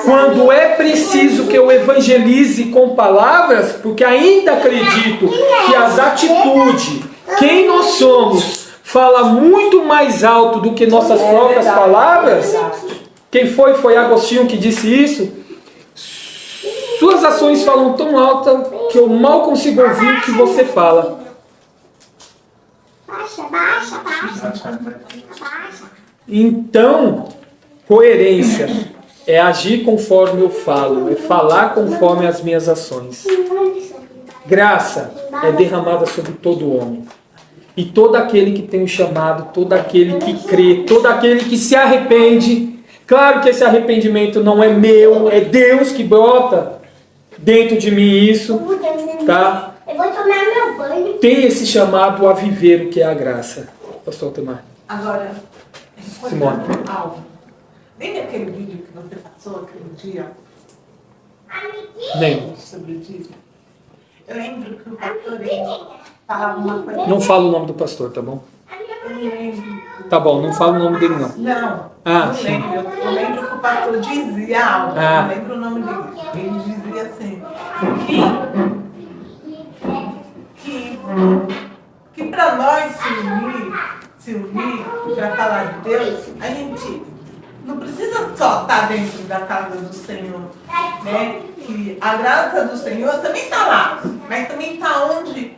quando é preciso que eu evangelize com palavras, porque ainda acredito que as atitudes, quem nós somos, fala muito mais alto do que nossas próprias palavras. Quem foi? Foi Agostinho que disse isso. Suas ações falam tão alta que eu mal consigo ouvir o que você fala. Então, coerência é agir conforme eu falo, é falar conforme as minhas ações. Graça é derramada sobre todo homem. E todo aquele que tem o chamado, todo aquele que crê, todo aquele que se arrepende. Claro que esse arrependimento não é meu, é Deus que bota dentro de mim isso, tá? Eu vou tomar meu banho. Tem esse chamado a viver o que é a graça. Pastor Altemar. Agora, Simone. algo. Lembra aquele vídeo que você passou aquele dia Nem. sobre o dízimo? Eu lembro que o pastor falava uma coisa. Não fala o nome do pastor, tá bom? Eu não lembro. Tá bom, não fala o nome dele não. Não, Ah, não sim. lembro. Eu lembro que o pastor dizia algo. Ah. Não lembro o nome dele. Ele dizia assim, que para nós se unir para falar de Deus, a gente não precisa só estar dentro da casa do Senhor, né? Que a graça do Senhor também está lá, mas também está onde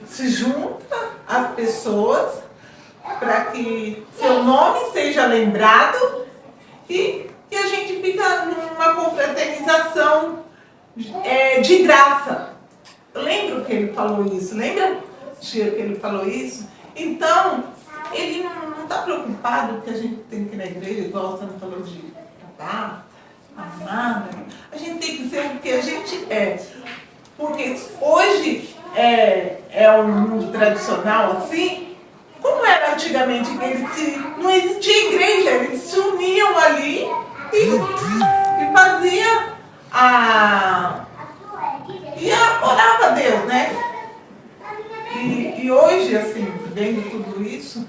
se junta as pessoas para que seu nome seja lembrado e a gente fica numa confraternização de graça. Eu lembro que ele falou isso, lembra, Tia, que ele falou isso? Então, ele não está preocupado que a gente tem que ir na igreja, igual você não falou de cantar, amar, né? A gente tem que ser o que a gente é. Porque hoje é um mundo tradicional assim, como era antigamente, que não existia igreja, eles se uniam ali e faziam e orava a Deus, né? E hoje, assim, vendo tudo isso,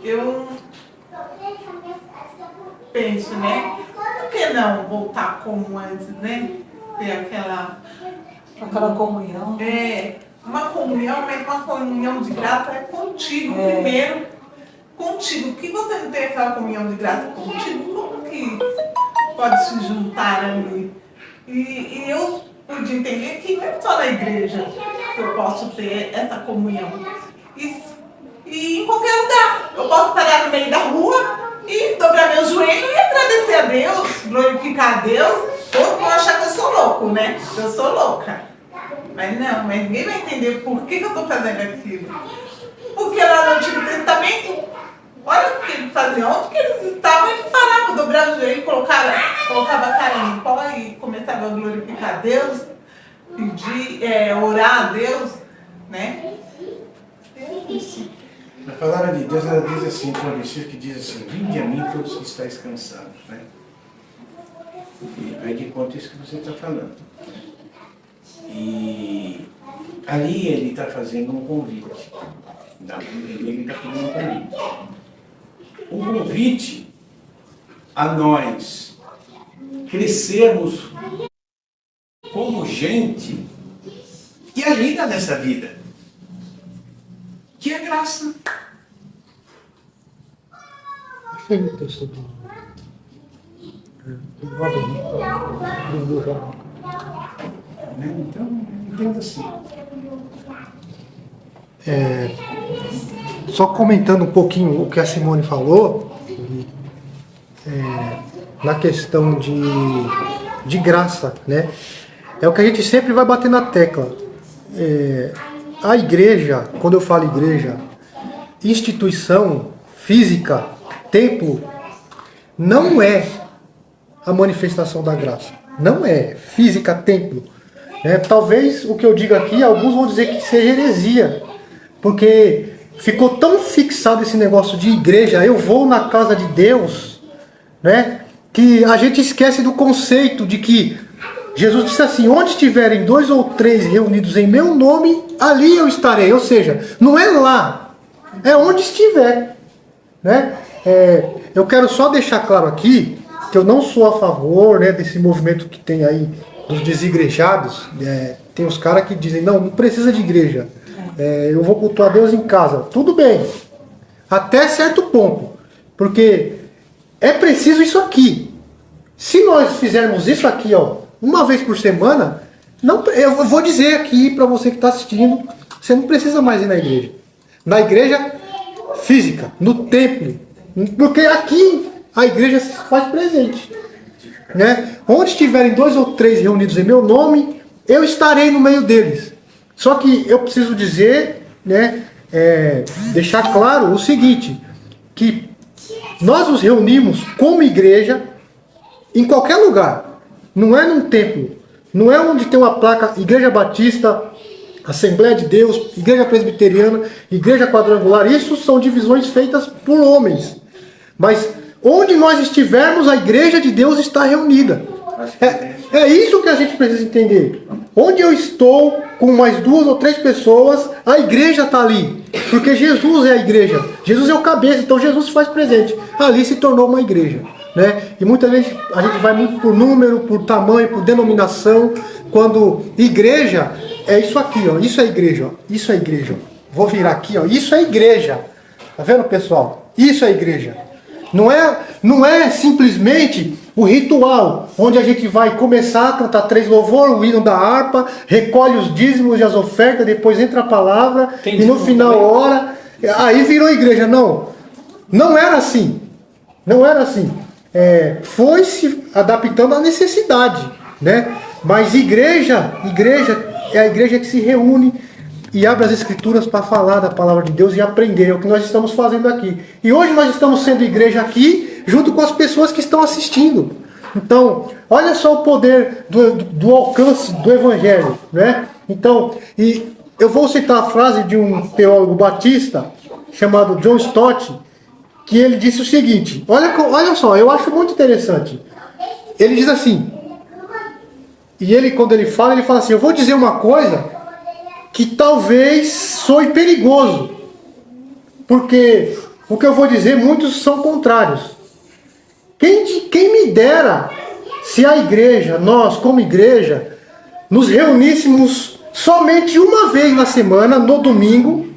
eu penso, né? Por que não voltar como antes, né? Ter aquela comunhão. Uma comunhão, mas uma comunhão de graça é contigo primeiro. Contigo. Que você não tem aquela comunhão de graça contigo, como que pode se juntar ali? E eu pude entender que não é só na igreja que eu posso ter essa comunhão. E em qualquer lugar. Eu posso parar no meio da rua e dobrar meu joelho e agradecer a Deus, glorificar a Deus. Outros vão achar que eu sou louco, né? Eu sou louca. Mas não, mas ninguém vai entender por que eu estou fazendo aquilo. Porque lá no Antigo Testamento, olha o que eles faziam. Onde que eles estavam, eles paravam, dobravam o joelho, colocava a cara em pó e começava a glorificar a Deus, pedir, orar a Deus, né? Na palavra de Deus, ela diz assim, tem um versículo que diz assim, vinde a mim todos que estáis cansados, né? E vai de conta isso que você está falando. E ali ele está fazendo um convite. Ninguém está pedindo para mim. O convite a nós crescermos como gente que é linda nessa vida, que é graça. Então, entenda assim. Só comentando um pouquinho o que a Simone falou, na questão de graça, né? É o que a gente sempre vai bater na tecla. A igreja, quando eu falo igreja, instituição física, templo, não é a manifestação da graça. Não é física, templo. Talvez o que eu diga aqui, alguns vão dizer que seja heresia, porque ficou tão fixado esse negócio de igreja, eu vou na casa de Deus, né, que a gente esquece do conceito de que Jesus disse assim: onde estiverem 2 ou 3 reunidos em meu nome, ali eu estarei. Ou seja, não é lá, é onde estiver, né? Eu quero só deixar claro aqui que eu não sou a favor, né, desse movimento que tem aí dos desigrejados. Tem os caras que dizem: não precisa de igreja, eu vou cultuar Deus em casa. Tudo bem, até certo ponto, porque é preciso isso aqui. Se nós fizermos isso aqui, uma vez por semana, eu vou dizer aqui para você que está assistindo, você não precisa mais ir na igreja. Na igreja física, no templo, porque aqui a igreja se faz presente, né? Onde estiverem 2 ou 3 reunidos em meu nome, eu estarei no meio deles. Só que eu preciso dizer, né, deixar claro o seguinte, que nós nos reunimos como igreja em qualquer lugar. Não é num templo, não é onde tem uma placa Igreja Batista, Assembleia de Deus, Igreja Presbiteriana, Igreja Quadrangular. Isso são divisões feitas por homens. Mas onde nós estivermos, a Igreja de Deus está reunida. É isso que a gente precisa entender. Onde eu estou com mais 2 ou 3 pessoas, a igreja está ali. Porque Jesus é a igreja. Jesus é o cabeça, então Jesus se faz presente. Ali se tornou uma igreja, né? E muitas vezes a gente vai muito por número, por tamanho, por denominação. Quando igreja é isso aqui, isso é igreja, isso é igreja. Vou virar aqui, isso é igreja. Tá vendo, pessoal? Isso é igreja. Não é simplesmente o ritual, onde a gente vai começar a cantar 3 louvores, o hino da harpa, recolhe os dízimos e as ofertas, depois entra a palavra, e no final ora, aí virou igreja. Não era assim. Não era assim. Foi se adaptando à necessidade, né? Mas igreja é a igreja que se reúne e abre as escrituras para falar da palavra de Deus e aprender. É o que nós estamos fazendo aqui. E hoje nós estamos sendo igreja aqui, junto com as pessoas que estão assistindo. Então, olha só o poder do alcance do evangelho, né? Então, e eu vou citar a frase de um teólogo batista, chamado John Stott, que ele disse o seguinte, olha só, eu acho muito interessante. Ele diz assim, e ele, quando ele fala assim: eu vou dizer uma coisa que talvez soe perigoso, porque o que eu vou dizer, muitos são contrários. Quem me dera se a igreja, nós como igreja, nos reuníssemos somente uma vez na semana, no domingo,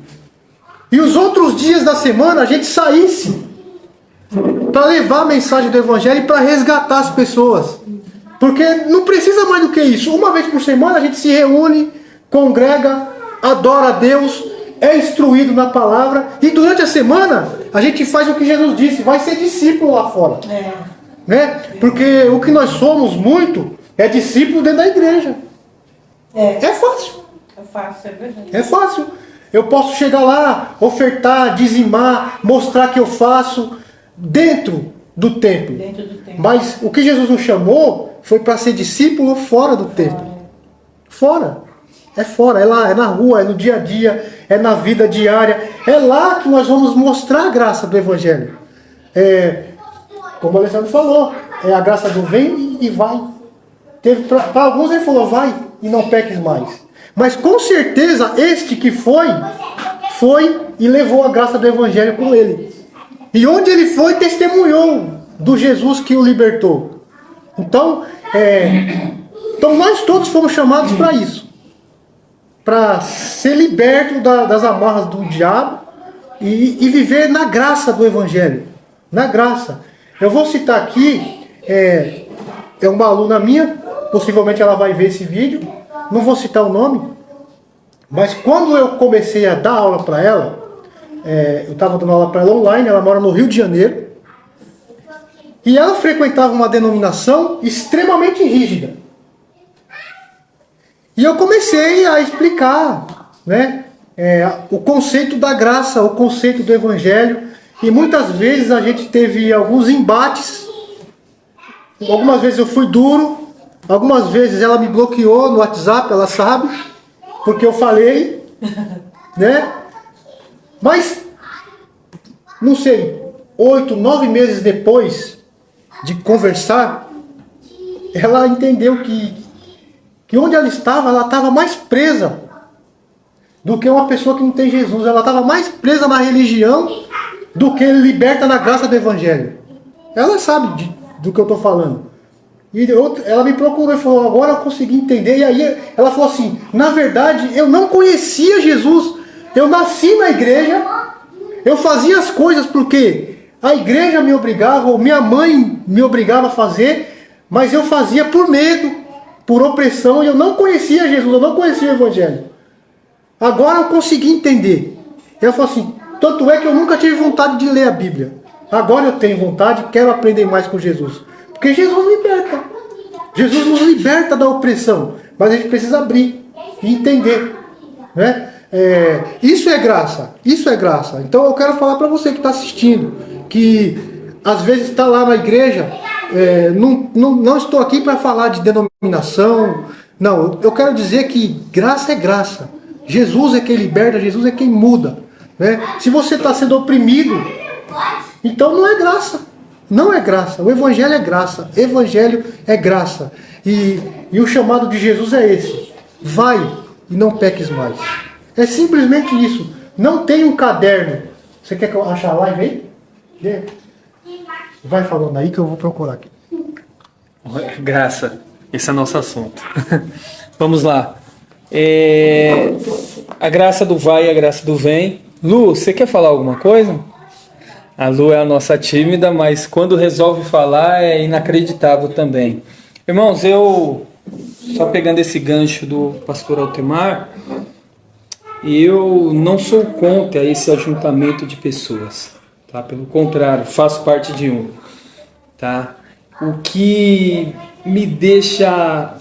e os outros dias da semana a gente saísse para levar a mensagem do evangelho e para resgatar as pessoas. Porque não precisa mais do que isso. Uma vez por semana a gente se reúne, congrega, adora a Deus, é instruído na palavra, e durante a semana a gente faz o que Jesus disse, vai ser discípulo lá fora. Né? Porque o que nós somos muito é discípulo dentro da igreja. É fácil. É fácil, é verdade. É fácil. Eu posso chegar lá, ofertar, dizimar, mostrar que eu faço dentro do templo. Dentro do templo. Mas o que Jesus nos chamou foi para ser discípulo fora do templo. Fora. É fora, é lá, é na rua, é no dia a dia, é na vida diária. É lá que nós vamos mostrar a graça do evangelho. Como o Alessandro falou, é a graça do vem e vai. Para alguns ele falou, vai e não peques mais. Mas com certeza este que foi foi e levou a graça do Evangelho com ele. E onde ele foi, testemunhou do Jesus que o libertou. Então nós todos fomos chamados para isso. Para ser liberto das amarras do diabo e viver na graça do Evangelho. Na graça. Eu vou citar aqui, é uma aluna minha, possivelmente ela vai ver esse vídeo, não vou citar o nome, mas quando eu comecei a dar aula para ela, eu estava dando aula para ela online, ela mora no Rio de Janeiro, e ela frequentava uma denominação extremamente rígida. E eu comecei a explicar, né, o conceito da graça, o conceito do Evangelho, e muitas vezes a gente teve alguns embates. Algumas vezes eu fui duro, algumas vezes ela me bloqueou no WhatsApp, ela sabe, porque eu falei, né? Mas, não sei, 8, 9 meses depois de conversar, ela entendeu que onde ela estava mais presa do que uma pessoa que não tem Jesus. Ela estava mais presa na religião do que liberta na graça do Evangelho. Ela sabe do que eu estou falando. E ela me procurou e falou, agora eu consegui entender. E aí ela falou assim, na verdade eu não conhecia Jesus. Eu nasci na igreja, eu fazia as coisas porque a igreja me obrigava, ou minha mãe me obrigava a fazer, mas eu fazia por medo, por opressão, e eu não conhecia Jesus, eu não conhecia o Evangelho. Agora eu consegui entender. Ela falou assim, tanto é que eu nunca tive vontade de ler a Bíblia. Agora eu tenho vontade, quero aprender mais com Jesus. Porque Jesus liberta. Jesus nos liberta da opressão. Mas a gente precisa abrir e entender. Né? Isso é graça. Isso é graça. Então eu quero falar para você que está assistindo, que às vezes está lá na igreja, não estou aqui para falar de denominação. Não, eu quero dizer que graça é graça. Jesus é quem liberta, Jesus é quem muda. Né? Se você está sendo oprimido, então não é graça. Não é graça. O Evangelho é graça. Evangelho é graça. E o chamado de Jesus é esse. Vai e não peques mais. É simplesmente isso. Não tem um caderno. Você quer que eu ache a live aí? Vai falando aí que eu vou procurar aqui. Graça. Esse é nosso assunto. Vamos lá. A graça do vai e a graça do vem. Lu, você quer falar alguma coisa? A Lu é a nossa tímida, mas quando resolve falar é inacreditável também. Irmãos, eu, só pegando esse gancho do pastor Altemar, eu não sou contra esse ajuntamento de pessoas. Tá? Pelo contrário, faço parte de um. Tá? O que me deixa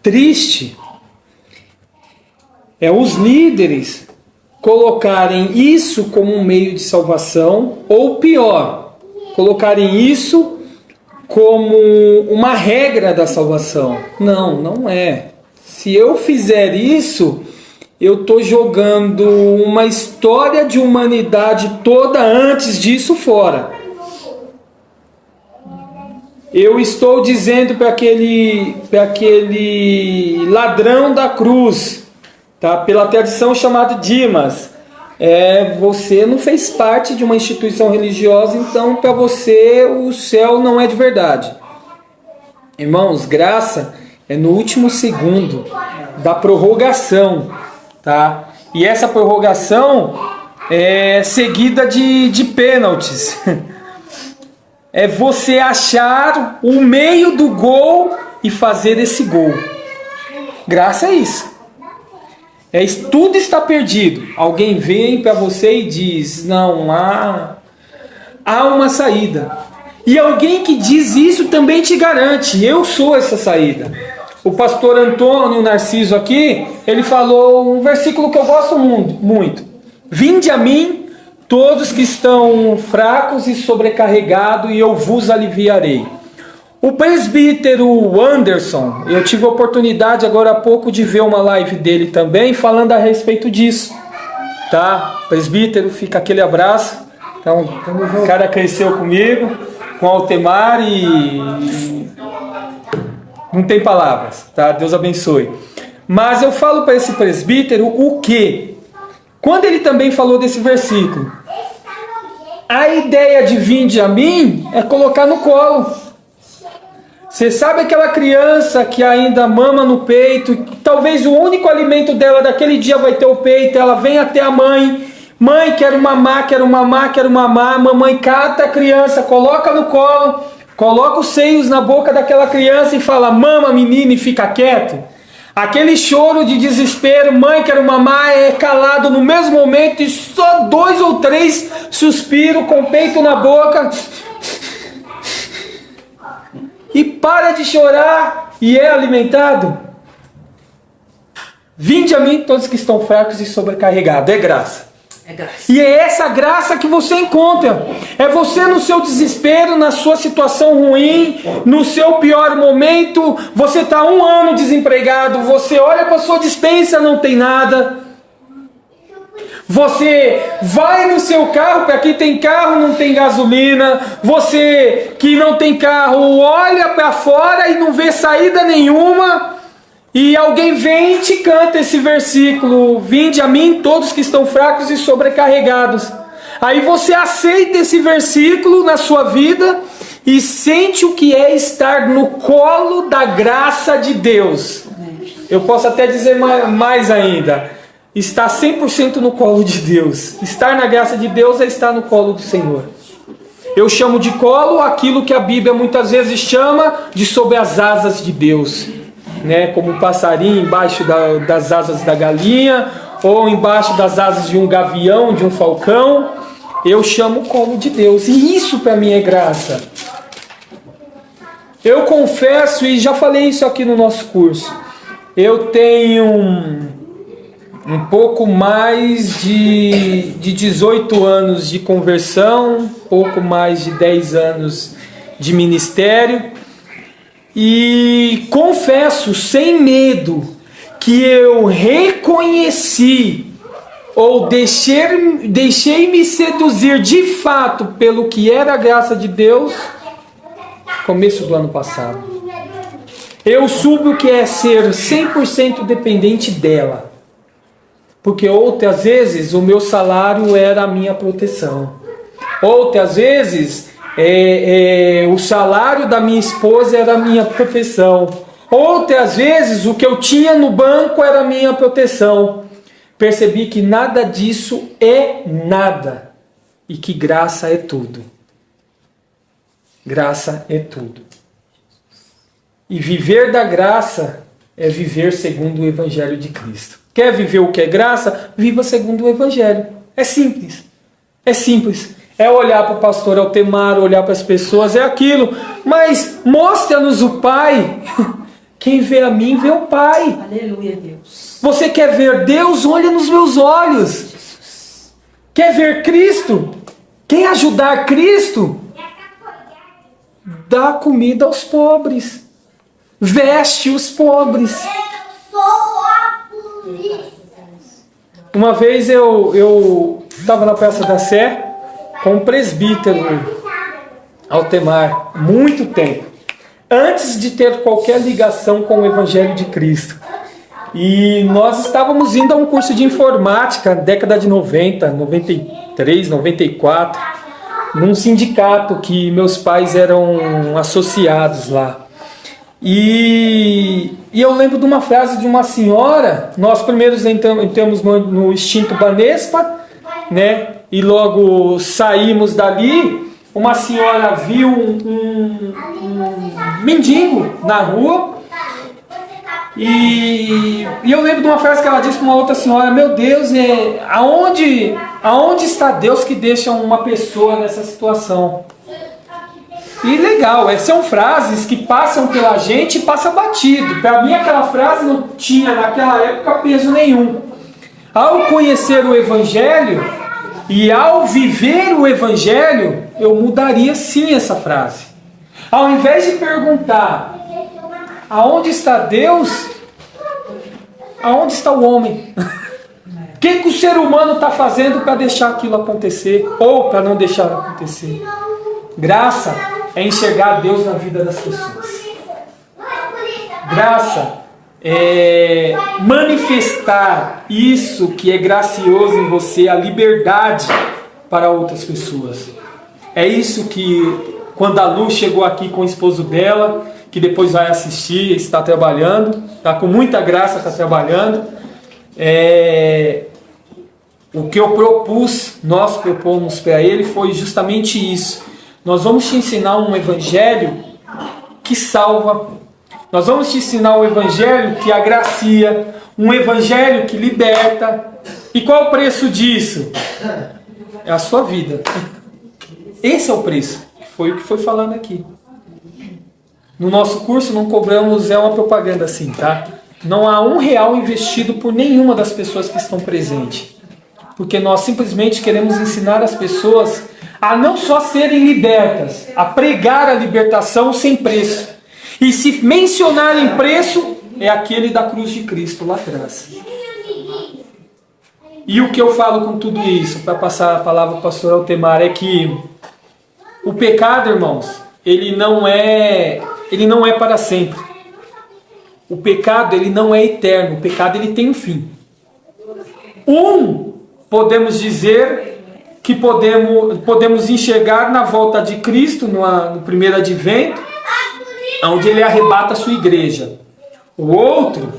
triste é os líderes colocarem isso como um meio de salvação, ou pior, colocarem isso como uma regra da salvação. Não, não é. Se eu fizer isso, eu estou jogando uma história de humanidade toda antes disso fora. Eu estou dizendo para aquele ladrão da cruz, tá? Pela tradição chamado Dimas, você não fez parte de uma instituição religiosa, então para você o céu não é de verdade. Irmãos, graça é no último segundo da prorrogação, tá? E essa prorrogação é seguida de pênaltis. É você achar o meio do gol e fazer esse gol. Graça é isso. Tudo está perdido. Alguém vem para você e diz, não, há uma saída. E alguém que diz isso também te garante, eu sou essa saída. O pastor Antônio Narciso aqui, ele falou um versículo que eu gosto muito. Vinde a mim, todos que estão fracos e sobrecarregados, e eu vos aliviarei. O presbítero Anderson, eu tive a oportunidade agora há pouco de ver uma live dele também, falando a respeito disso. Tá? Presbítero, fica aquele abraço. Então, o cara cresceu comigo, com Altemar, e não tem palavras, tá? Deus abençoe. Mas eu falo para esse presbítero o quê? quando ele também falou desse versículo, a ideia de vinde a mim é colocar no colo. Você sabe aquela criança que ainda mama no peito, que talvez o único alimento dela daquele dia vai ter o peito, ela vem até a mãe, mãe, quero mamar, quero mamar, quero mamar, mamãe cata a criança, coloca no colo, coloca os seios na boca daquela criança e fala, mama menina e fica quieto. Aquele choro de desespero, mãe, quero mamar, é calado no mesmo momento e só 2 ou 3 suspiros com o peito na boca. E para de chorar e é alimentado. Vinde a mim todos que estão fracos e sobrecarregados. É graça. É graça. E é essa graça que você encontra. É você no seu desespero, na sua situação ruim, no seu pior momento. Você está 1 ano desempregado. Você olha para a sua despensa, não tem nada. Você vai no seu carro, para quem tem carro não tem gasolina. Você que não tem carro olha para fora e não vê saída nenhuma. E alguém vem e te canta esse versículo: vinde a mim todos que estão fracos e sobrecarregados. Aí você aceita esse versículo na sua vida e sente o que é estar no colo da graça de Deus. Eu posso até dizer mais ainda. Estar 100% no colo de Deus. Estar na graça de Deus é estar no colo do Senhor. Eu chamo de colo aquilo que a Bíblia muitas vezes chama de sob as asas de Deus. Né? Como um passarinho embaixo das asas da galinha, ou embaixo das asas de um gavião, de um falcão. Eu chamo colo de Deus. E isso para mim é graça. Eu confesso, e já falei isso aqui no nosso curso, eu tenho um pouco mais de 18 anos de conversão, pouco mais de 10 anos de ministério, e confesso sem medo que eu reconheci ou deixei-me seduzir de fato pelo que era a graça de Deus começo do ano passado. Eu soube o que é ser 100% dependente dela. Porque outras vezes o meu salário era a minha proteção. Outras vezes o salário da minha esposa era a minha proteção. Outras vezes o que eu tinha no banco era a minha proteção. Percebi que nada disso é nada. E que graça é tudo. Graça é tudo. E viver da graça é viver segundo o Evangelho de Cristo. Quer viver o que é graça? Viva segundo o Evangelho. É simples. É simples. É olhar para o pastor Altemar, olhar para as pessoas, é aquilo. Mas mostra-nos o Pai. Quem vê a mim, vê o Pai. Aleluia, Deus. Você quer ver Deus? Olha nos meus olhos. Quer ver Cristo? Quer ajudar Cristo? Dá comida aos pobres. Veste os pobres. Uma vez eu estava na Praça da Sé com o presbítero Altemar, muito tempo, antes de ter qualquer ligação com o Evangelho de Cristo. E nós estávamos indo a um curso de informática, década de 90, 93, 94, num sindicato que meus pais eram associados lá. E eu lembro de uma frase de uma senhora. Nós primeiro entramos no extinto Banespa, né? E logo saímos dali. Uma senhora viu um mendigo na rua. E eu lembro de uma frase que ela disse para uma outra senhora: meu Deus, aonde está Deus que deixa uma pessoa nessa situação? E legal, são frases que passam pela gente e passa batido. Para mim aquela frase não tinha naquela época peso nenhum. Ao conhecer o Evangelho e ao viver o Evangelho, eu mudaria sim essa frase. Ao invés de perguntar aonde está Deus, aonde está o homem? O que o ser humano está fazendo para deixar aquilo acontecer ou para não deixar acontecer? Graça é enxergar Deus na vida das pessoas. Graça manifestar isso que é gracioso em você, a liberdade para outras pessoas. É isso que, quando a Lu chegou aqui com o esposo dela, que depois vai assistir, está trabalhando, está com muita graça, está trabalhando. O que eu propus, nós propomos para ele, foi justamente isso. Nós vamos te ensinar um evangelho que salva. Nós vamos te ensinar um evangelho que agracia, um evangelho que liberta. E qual é o preço disso? É a sua vida. Esse é o preço. Foi o que foi falado aqui. No nosso curso não cobramos, é uma propaganda assim, tá? Não há R$1 investido por nenhuma das pessoas que estão presentes. Porque nós simplesmente queremos ensinar as pessoas a não só serem libertas, a pregar a libertação sem preço. E se mencionarem preço, é aquele da cruz de Cristo lá atrás. E o que eu falo com tudo isso, para passar a palavra para o pastor Altemar, é que o pecado, irmãos, ele não é para sempre. O pecado, ele não é eterno. O pecado, ele tem um fim. Podemos dizer que podemos enxergar na volta de Cristo, no primeiro advento, onde ele arrebata a sua igreja. O outro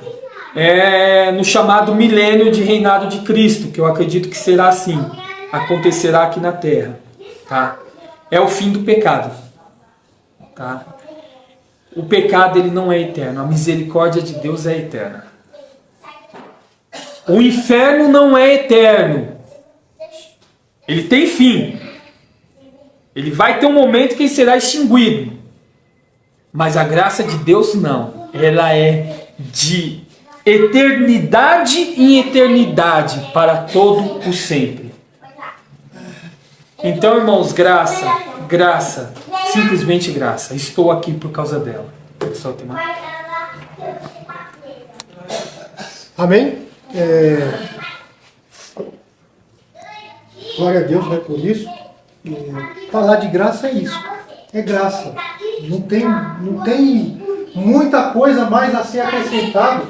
é no chamado milênio de reinado de Cristo, que eu acredito que será assim, acontecerá aqui na terra. Tá? É o fim do pecado. Tá? O pecado, ele não é eterno, a misericórdia de Deus é eterna. O inferno não é eterno. Ele tem fim. Ele vai ter um momento que ele será extinguido. Mas a graça de Deus não. Ela é de eternidade em eternidade para todo o sempre. Então, irmãos, graça, simplesmente graça. Estou aqui por causa dela. Pessoal, tem mais? Amém? Glória a Deus, né, por isso. Falar de graça é isso. É graça. Não tem muita coisa mais a ser acrescentado,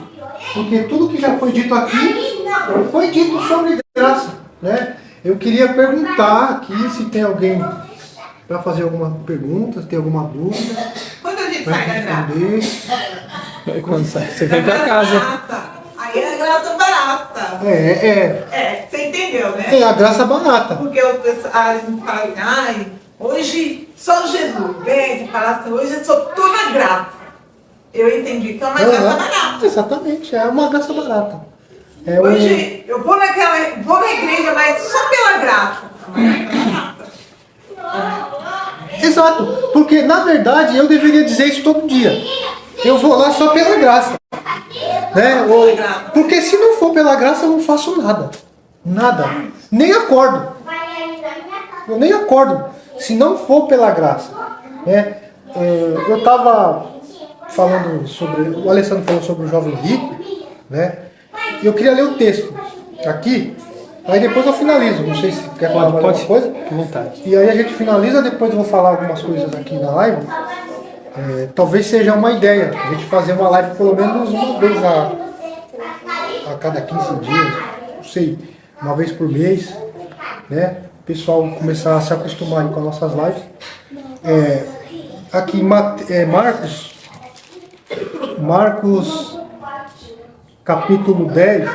porque tudo que já foi dito aqui foi dito sobre graça, né? Eu queria perguntar aqui se tem alguém para fazer alguma pergunta, se tem alguma dúvida. Quando a gente sai da graça? Quando sai, você vem para casa. Barata. Aí é a graça barata. Você entendeu, né? É a graça barata. Porque a gente fala, ai, hoje só Jesus vem e fala assim, hoje eu sou toda graça. Eu entendi que é uma graça barata. Exatamente, é uma graça barata. Hoje eu vou na igreja, mas só pela graça. Exato, porque na verdade eu deveria dizer isso todo dia. Eu vou lá só pela graça. Né? Porque se não for pela graça eu não faço nada. Nada. Nem acordo. Eu nem acordo se não for pela graça. Né? Eu estava falando sobre... O Alessandro falou sobre o jovem rico. Né? E eu queria ler o texto aqui. Aí depois eu finalizo. Não sei se quer falar mais alguma coisa. Com vontade. E aí a gente finaliza. Depois eu vou falar algumas coisas aqui na live. Talvez seja uma ideia a gente fazer uma live pelo menos uma vez a cada 15 dias, não sei, uma vez por mês, né? O pessoal começar a se acostumar com as nossas lives. Aqui Marcos capítulo 10,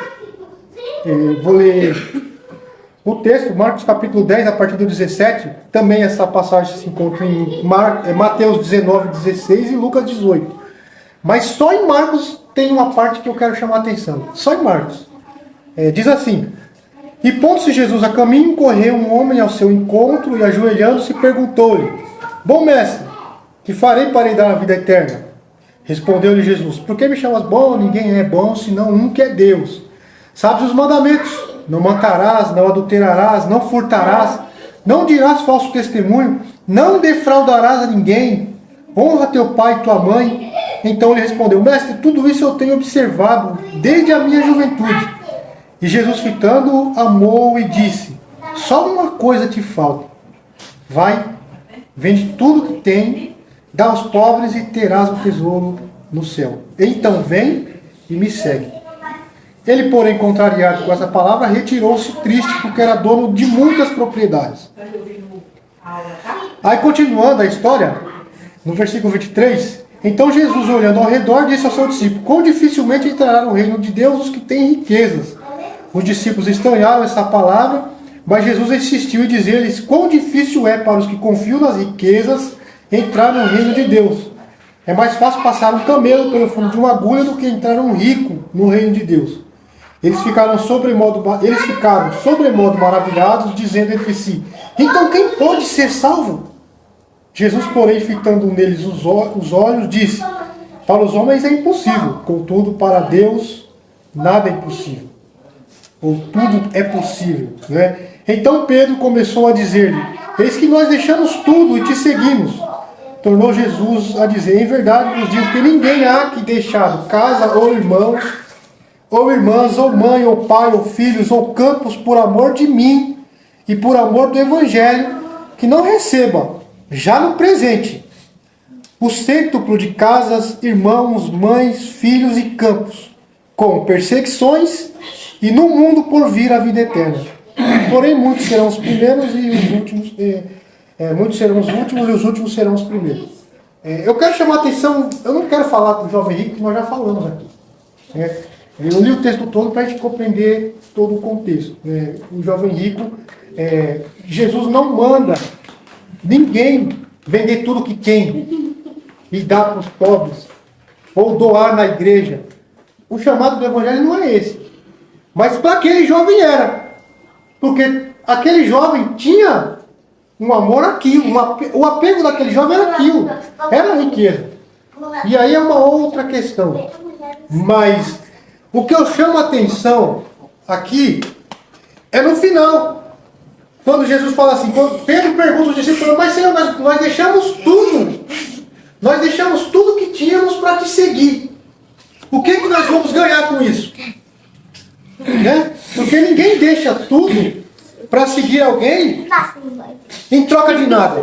vou ler o texto, Marcos capítulo 10, a partir do 17, também essa passagem se encontra em Mateus 19, 16 e Lucas 18. Mas só em Marcos tem uma parte que eu quero chamar a atenção. Só em Marcos. Diz assim: E pondo-se Jesus a caminho, correu um homem ao seu encontro e ajoelhando-se perguntou-lhe: Bom mestre, que farei para herdar a vida eterna? Respondeu-lhe Jesus: Por que me chamas bom? Ninguém é bom senão um que é Deus. Sabes os mandamentos: não matarás, não adulterarás, não furtarás, não dirás falso testemunho, não defraudarás a ninguém, honra teu pai e tua mãe. Então ele respondeu: Mestre, tudo isso eu tenho observado desde a minha juventude. E Jesus, fitando-o, amou-o e disse: Só uma coisa te falta. Vai, vende tudo que tem, dá aos pobres e terás um tesouro no céu. Então vem e me segue. Ele, porém, contrariado com essa palavra, retirou-se triste, porque era dono de muitas propriedades. Aí, continuando a história, no versículo 23, então Jesus, olhando ao redor, disse ao seu discípulo: quão dificilmente entrará no reino de Deus os que têm riquezas. Os discípulos estranharam essa palavra, mas Jesus insistiu em dizer-lhes quão difícil é para os que confiam nas riquezas entrar no reino de Deus. É mais fácil passar um camelo pelo fundo de uma agulha do que entrar um rico no reino de Deus. Eles ficaram sobremodo maravilhados, dizendo entre si: então quem pode ser salvo? Jesus, porém, fitando neles os olhos, disse: para os homens é impossível, contudo, para Deus nada é impossível. Ou tudo é possível, né? Então Pedro começou a dizer-lhe: eis que nós deixamos tudo e te seguimos. Tornou Jesus a dizer: em verdade vos digo que ninguém há que deixado casa ou irmãos, ou irmãs, ou mãe, ou pai, ou filhos, ou campos, por amor de mim e por amor do Evangelho, que não receba, já no presente, o cêntuplo de casas, irmãos, mães, filhos e campos, com perseguições, e no mundo por vir a vida eterna. Porém, muitos serão os primeiros e os últimos, muitos serão os últimos e os últimos serão os primeiros. Eu quero chamar a atenção, eu não quero falar do jovem rico, que nós já falamos aqui. Eu li o texto todo para a gente compreender todo o contexto. O jovem rico, Jesus não manda ninguém vender tudo que tem e dar para os pobres, ou doar na igreja. O chamado do Evangelho não é esse. Mas para aquele jovem era. Porque aquele jovem tinha um amor àquilo. O apego daquele jovem era aquilo. Era a riqueza. E aí é uma outra questão. Mas o que eu chamo a atenção aqui é no final. Quando Jesus fala assim, quando Pedro pergunta aos discípulos: mas Senhor, nós deixamos tudo. Nós deixamos tudo que tínhamos para te seguir. O que nós vamos ganhar com isso? Né? Porque ninguém deixa tudo para seguir alguém em troca de nada.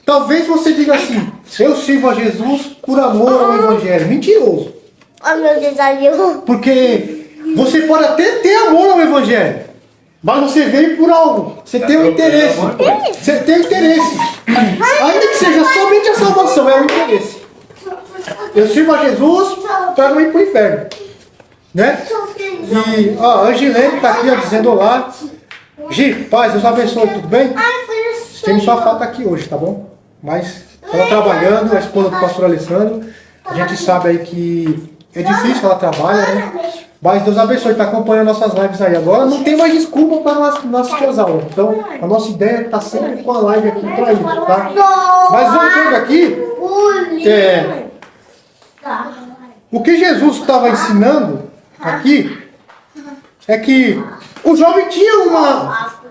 Talvez você diga assim: eu sirvo a Jesus por amor ao Evangelho. Mentiroso. Oh, meu Deus. Porque você pode até ter amor ao Evangelho, mas você veio por algo. Você tem um interesse. Você tem um interesse. Ainda que seja somente a salvação, é um interesse. Eu sirvo a Jesus para não ir para o inferno. Né? E a Angilene está aqui dizendo olá. Gi, paz, Deus abençoe, tudo bem? Tem sua falta aqui hoje, tá bom? Mas ela trabalhando, a esposa do pastor Alessandro. A gente sabe aí que é difícil, ela trabalha, né? Mas Deus abençoe, está acompanhando nossas lives aí. Agora não tem mais desculpa para não assistir as aulas. Então a nossa ideia é estar sempre com a live aqui para isso, tá? Mas voltando aqui, o que Jesus estava ensinando aqui é que o jovem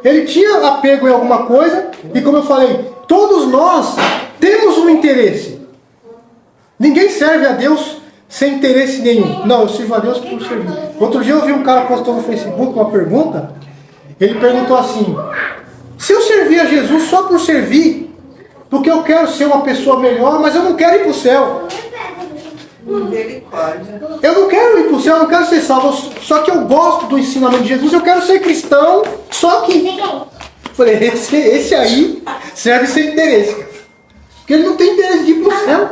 ele tinha apego em alguma coisa, e como eu falei, todos nós temos um interesse. Ninguém serve a Deus sem interesse nenhum. Não, eu sirvo a Deus por servir. Outro dia eu vi um cara postou no Facebook uma pergunta. Ele perguntou assim: se eu servir a Jesus só por servir, porque eu quero ser uma pessoa melhor, mas eu não quero ir para o céu. Eu não quero ir para o céu, eu não quero ser salvo. Só que eu gosto do ensinamento de Jesus, eu quero ser cristão, só que... Falei, esse aí serve sem interesse. Porque ele não tem interesse de ir para o céu.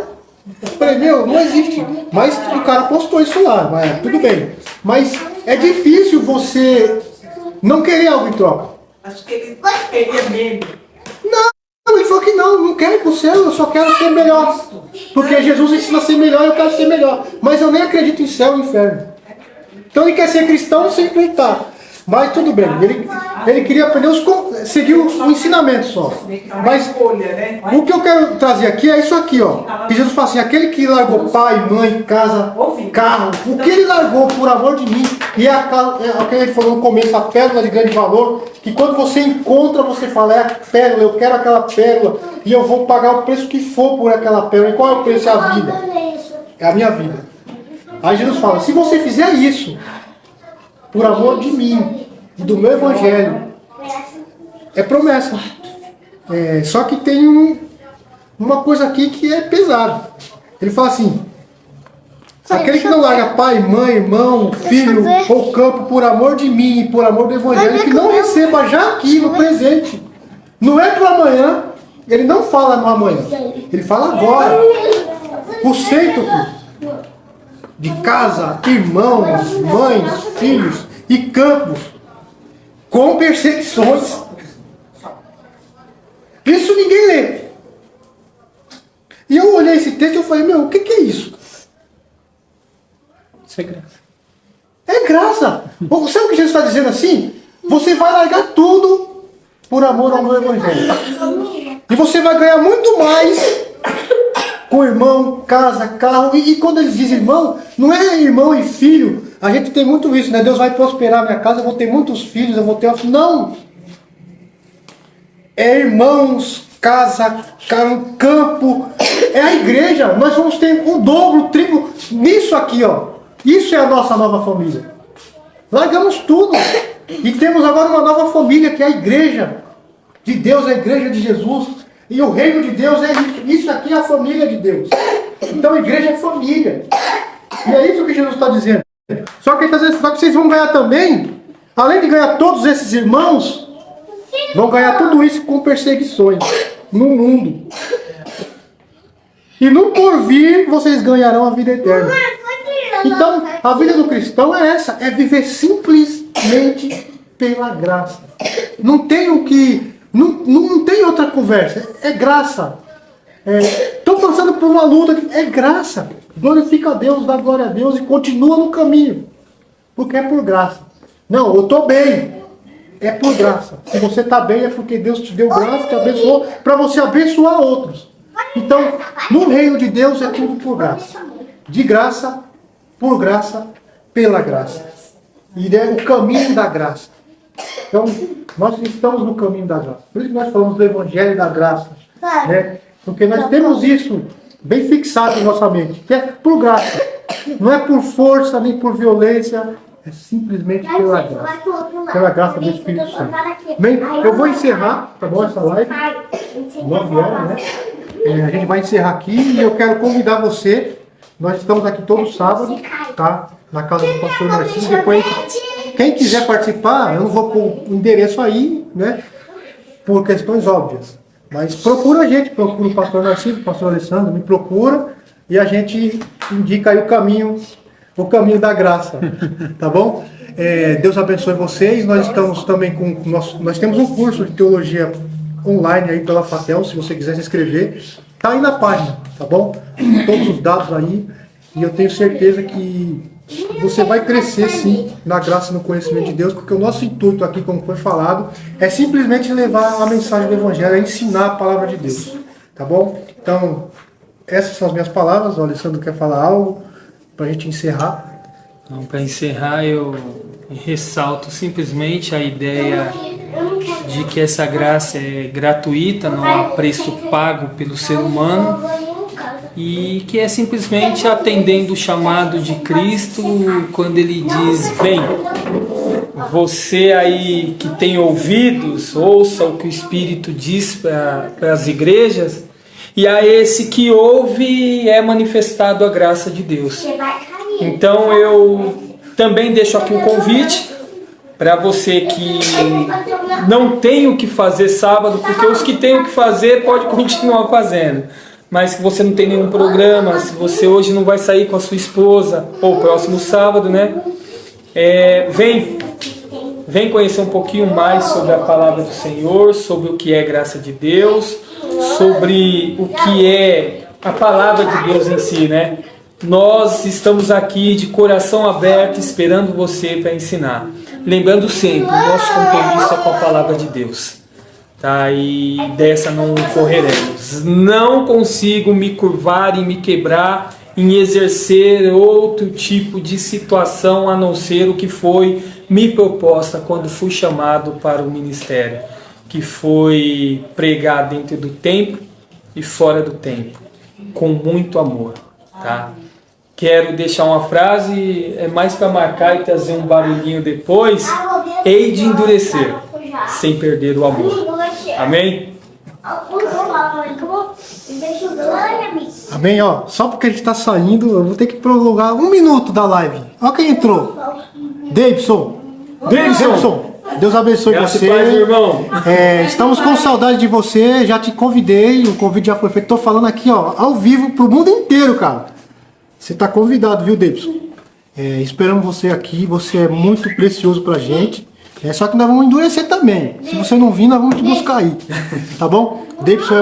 Falei, não existe. Mas o cara postou isso lá, mas tudo bem. Mas é difícil você não querer algo em troca. Acho que ele queria mesmo. Ele falou que não quero ir para o céu, eu só quero ser melhor. Porque Jesus ensina a ser melhor e eu quero ser melhor. Mas eu nem acredito em céu e inferno. Então ele quer ser cristão sem acreditar. Mas tudo bem, ele queria aprender seguir o ensinamento só. Mas o que eu quero trazer aqui é isso aqui, ó. Que Jesus fala assim: aquele que largou pai, mãe, casa, carro, o que ele largou por amor de mim, e é o que ele falou no começo, a pérola de grande valor, que quando você encontra, você fala: é a pérola, eu quero aquela pérola, e eu vou pagar o preço que for por aquela pérola. E qual é o preço? É a vida. É a minha vida. Aí Jesus fala: se você fizer isso por amor de mim e do meu Evangelho, é promessa. Só que tem uma coisa aqui que é pesada. Ele fala assim: Aquele que não larga pai, mãe, irmão, filho ou campo por amor de mim e por amor do evangelho, que não receba já aqui no presente. Não é para amanhã. Ele não fala no amanhã. Ele fala agora. O cêntuplo de casa, irmãos, mães, filhos e campos com perseguições. Isso ninguém lê. E eu olhei esse texto e eu falei, meu, o que é isso? Isso é graça. É graça. Sabe o que Jesus está dizendo assim? Você vai largar tudo por amor ao meu evangelho. E você vai ganhar muito mais com irmão, casa, carro. E quando eles dizem irmão, não é irmão e filho. A gente tem muito isso, né? Deus vai prosperar minha casa, eu vou ter muitos filhos, eu vou ter... Não! É irmãos, casa, campo. É a igreja. Nós vamos ter um dobro, triplo. Nisso aqui, ó. Isso é a nossa nova família. Largamos tudo. E temos agora uma nova família, que é a igreja de Deus, a igreja de Jesus. E o reino de Deus é isso aqui, é a família de Deus. Então a igreja é família. E é isso que Jesus está dizendo. Só que ele está dizendo que vocês vão ganhar também, além de ganhar todos esses irmãos, vão ganhar tudo isso com perseguições no mundo. E no porvir vocês ganharão a vida eterna. Então, a vida do cristão é essa, é viver simplesmente pela graça. Não tem o que, não tem outra conversa, é graça. Estou passando por uma luta, é graça. Glorifica a Deus, dá glória a Deus e continua no caminho. Porque é por graça. Não, eu estou bem. É por graça. Se você está bem é porque Deus te deu graça, te abençoou, para você abençoar outros. Então, no reino de Deus é tudo por graça. De graça, por graça, pela graça. E é o caminho da graça. Então, nós estamos no caminho da graça. Por isso que nós falamos do Evangelho da Graça. Né? Porque nós temos isso bem fixado em nossa mente. Que é por graça. Não é por força, nem por violência. É simplesmente pela graça. Pela graça do Espírito Santo. Bem, eu vou encerrar, tá bom, essa live. 9 horas, né? A gente vai encerrar aqui e eu quero convidar você. Nós estamos aqui todo sábado, tá? Na casa do pastor Narciso. Depois, quem quiser participar, eu não vou pôr o endereço aí, né? Por questões óbvias. Mas procura a gente, procura o pastor Narciso, o pastor Alessandro, me procura e a gente indica aí o caminho da graça, tá bom? Deus abençoe vocês. Nós estamos também nós temos um curso de teologia online aí pela Fatel, se você quiser se inscrever, tá aí na página, tá bom? Todos os dados aí, e eu tenho certeza que você vai crescer sim na graça e no conhecimento de Deus, porque o nosso intuito aqui, como foi falado, é simplesmente levar a mensagem do Evangelho, é ensinar a palavra de Deus, tá bom? Então, essas são as minhas palavras. O Alessandro quer falar algo para a gente encerrar? Então, para encerrar, eu ressalto simplesmente a ideia de que essa graça é gratuita, não há preço pago pelo ser humano, e que é simplesmente atendendo o chamado de Cristo quando ele diz: vem, você aí que tem ouvidos, ouça o que o Espírito diz para as igrejas, e a esse que ouve é manifestado a graça de Deus. Então eu também deixo aqui um convite para você que não tem o que fazer sábado, porque os que têm o que fazer pode continuar fazendo. Mas se você não tem nenhum programa, se você hoje não vai sair com a sua esposa, ou próximo sábado, né? Vem conhecer um pouquinho mais sobre a palavra do Senhor, sobre o que é graça de Deus, sobre o que é a palavra de Deus em si, né? Nós estamos aqui de coração aberto, esperando você para ensinar. Lembrando sempre, o nosso compromisso é com a palavra de Deus. Tá? E dessa não correremos. Não consigo me curvar e me quebrar em exercer outro tipo de situação a não ser o que foi me proposta quando fui chamado para o ministério, que foi pregar dentro do tempo e fora do tempo, com muito amor. Tá? Quero deixar uma frase, é mais para marcar e trazer um barulhinho depois. Hei de endurecer, sem perder o amor. Amém? Amém, ó. Só porque a gente tá saindo, eu vou ter que prolongar 1 minuto da live. Olha quem entrou. Davidson. Deus abençoe Graças você. e paz, meu irmão. Estamos com saudade de você. Já te convidei. O convite já foi feito. Tô falando aqui, ó, ao vivo pro mundo inteiro, cara. Você tá convidado, viu, Davidson? Esperamos você aqui. Você é muito precioso pra gente. Só que nós vamos endurecer também. Se você não vir, nós vamos te buscar aí. Tá bom? Davidson é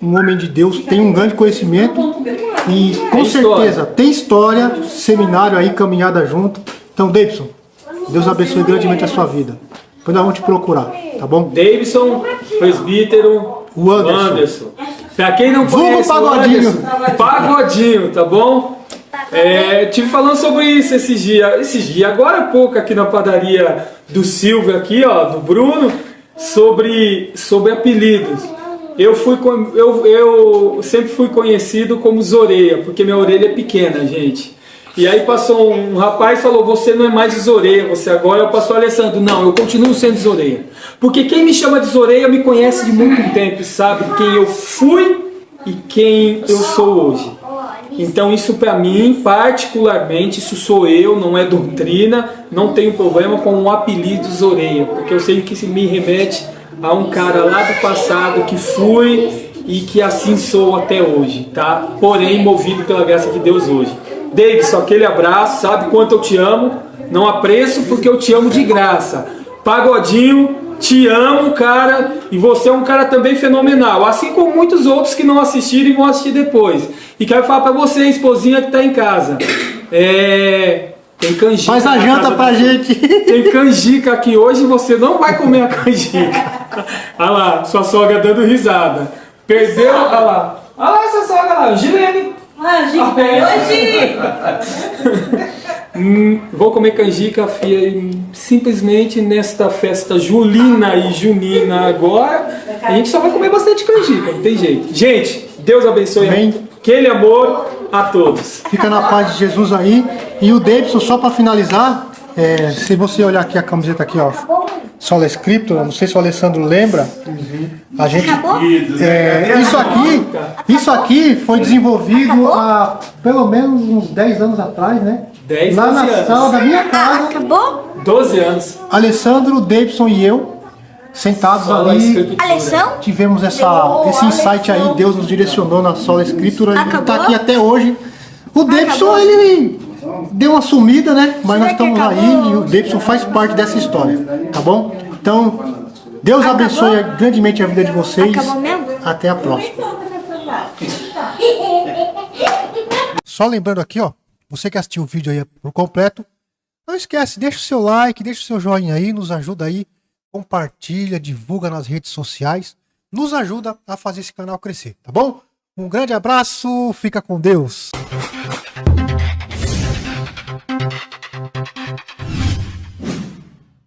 um homem de Deus, tem um grande conhecimento e com certeza tem história, seminário aí, caminhada junto. Então, Davidson, Deus abençoe grandemente a sua vida. Depois nós vamos te procurar, tá bom? Davidson, presbítero, O Anderson. Pra quem não conhece o Pagodinho. Anderson, Pagodinho, tá bom? Tive falando sobre isso esses dias, agora há pouco aqui na padaria do Silvio aqui, ó, do Bruno, sobre apelidos. Eu sempre fui conhecido como Zoreia, porque minha orelha é pequena, gente. E aí passou um rapaz e falou: você não é mais Zoreia, você agora é o pastor Alessandro. Não, eu continuo sendo Zoreia. Porque quem me chama de Zoreia me conhece de muito tempo, sabe quem eu fui e quem eu sou hoje. Então isso para mim, particularmente, isso sou eu, não é doutrina, não tenho problema com o apelido Zoreia, porque eu sei que isso me remete a um cara lá do passado que fui e que assim sou até hoje, tá? Porém, movido pela graça de Deus hoje. Davidson, aquele abraço, sabe quanto eu te amo, não apreço porque eu te amo de graça. Pagodinho, te amo, cara, e você é um cara também fenomenal, assim como muitos outros que não assistiram e vão assistir depois. E quero falar pra você, esposinha que tá em casa, tem canjica. Faz a janta pra gente. Tem canjica aqui hoje, você não vai comer a canjica. Olha lá, sua sogra dando risada. Perdeu, olha lá. Olha lá essa sogra lá, Gilene. Vou comer canjica, filha, simplesmente nesta festa julina e junina agora. A gente só vai comer bastante canjica, não tem jeito. Gente, Deus abençoe. Amém. Aquele amor a todos. Fica na paz de Jesus aí. E o Davidson, só para finalizar, se você olhar aqui a camiseta aqui, ó, Sola Scriptura, não sei se o Alessandro lembra. A gente, isso aqui foi desenvolvido há pelo menos uns 10 anos atrás, né? 10, lá 12 na anos. sala da minha casa. Acabou? 12 anos. Alessandro, Davidson e eu sentados Sola ali. Escritura. Alessão? Tivemos esse insight aí, Deus nos direcionou na Sola Escritura e Acabou? tá aqui até hoje. O Davidson, ele deu uma sumida, né? Mas nós estamos aí e o Davidson faz parte dessa história, tá bom? Então, Deus abençoe grandemente a vida de vocês. Acabou mesmo? Até a próxima. Só lembrando aqui, ó, você que assistiu o vídeo aí por completo, não esquece, deixa o seu like, deixa o seu joinha aí, nos ajuda aí, compartilha, divulga nas redes sociais, nos ajuda a fazer esse canal crescer, tá bom? Um grande abraço, fica com Deus.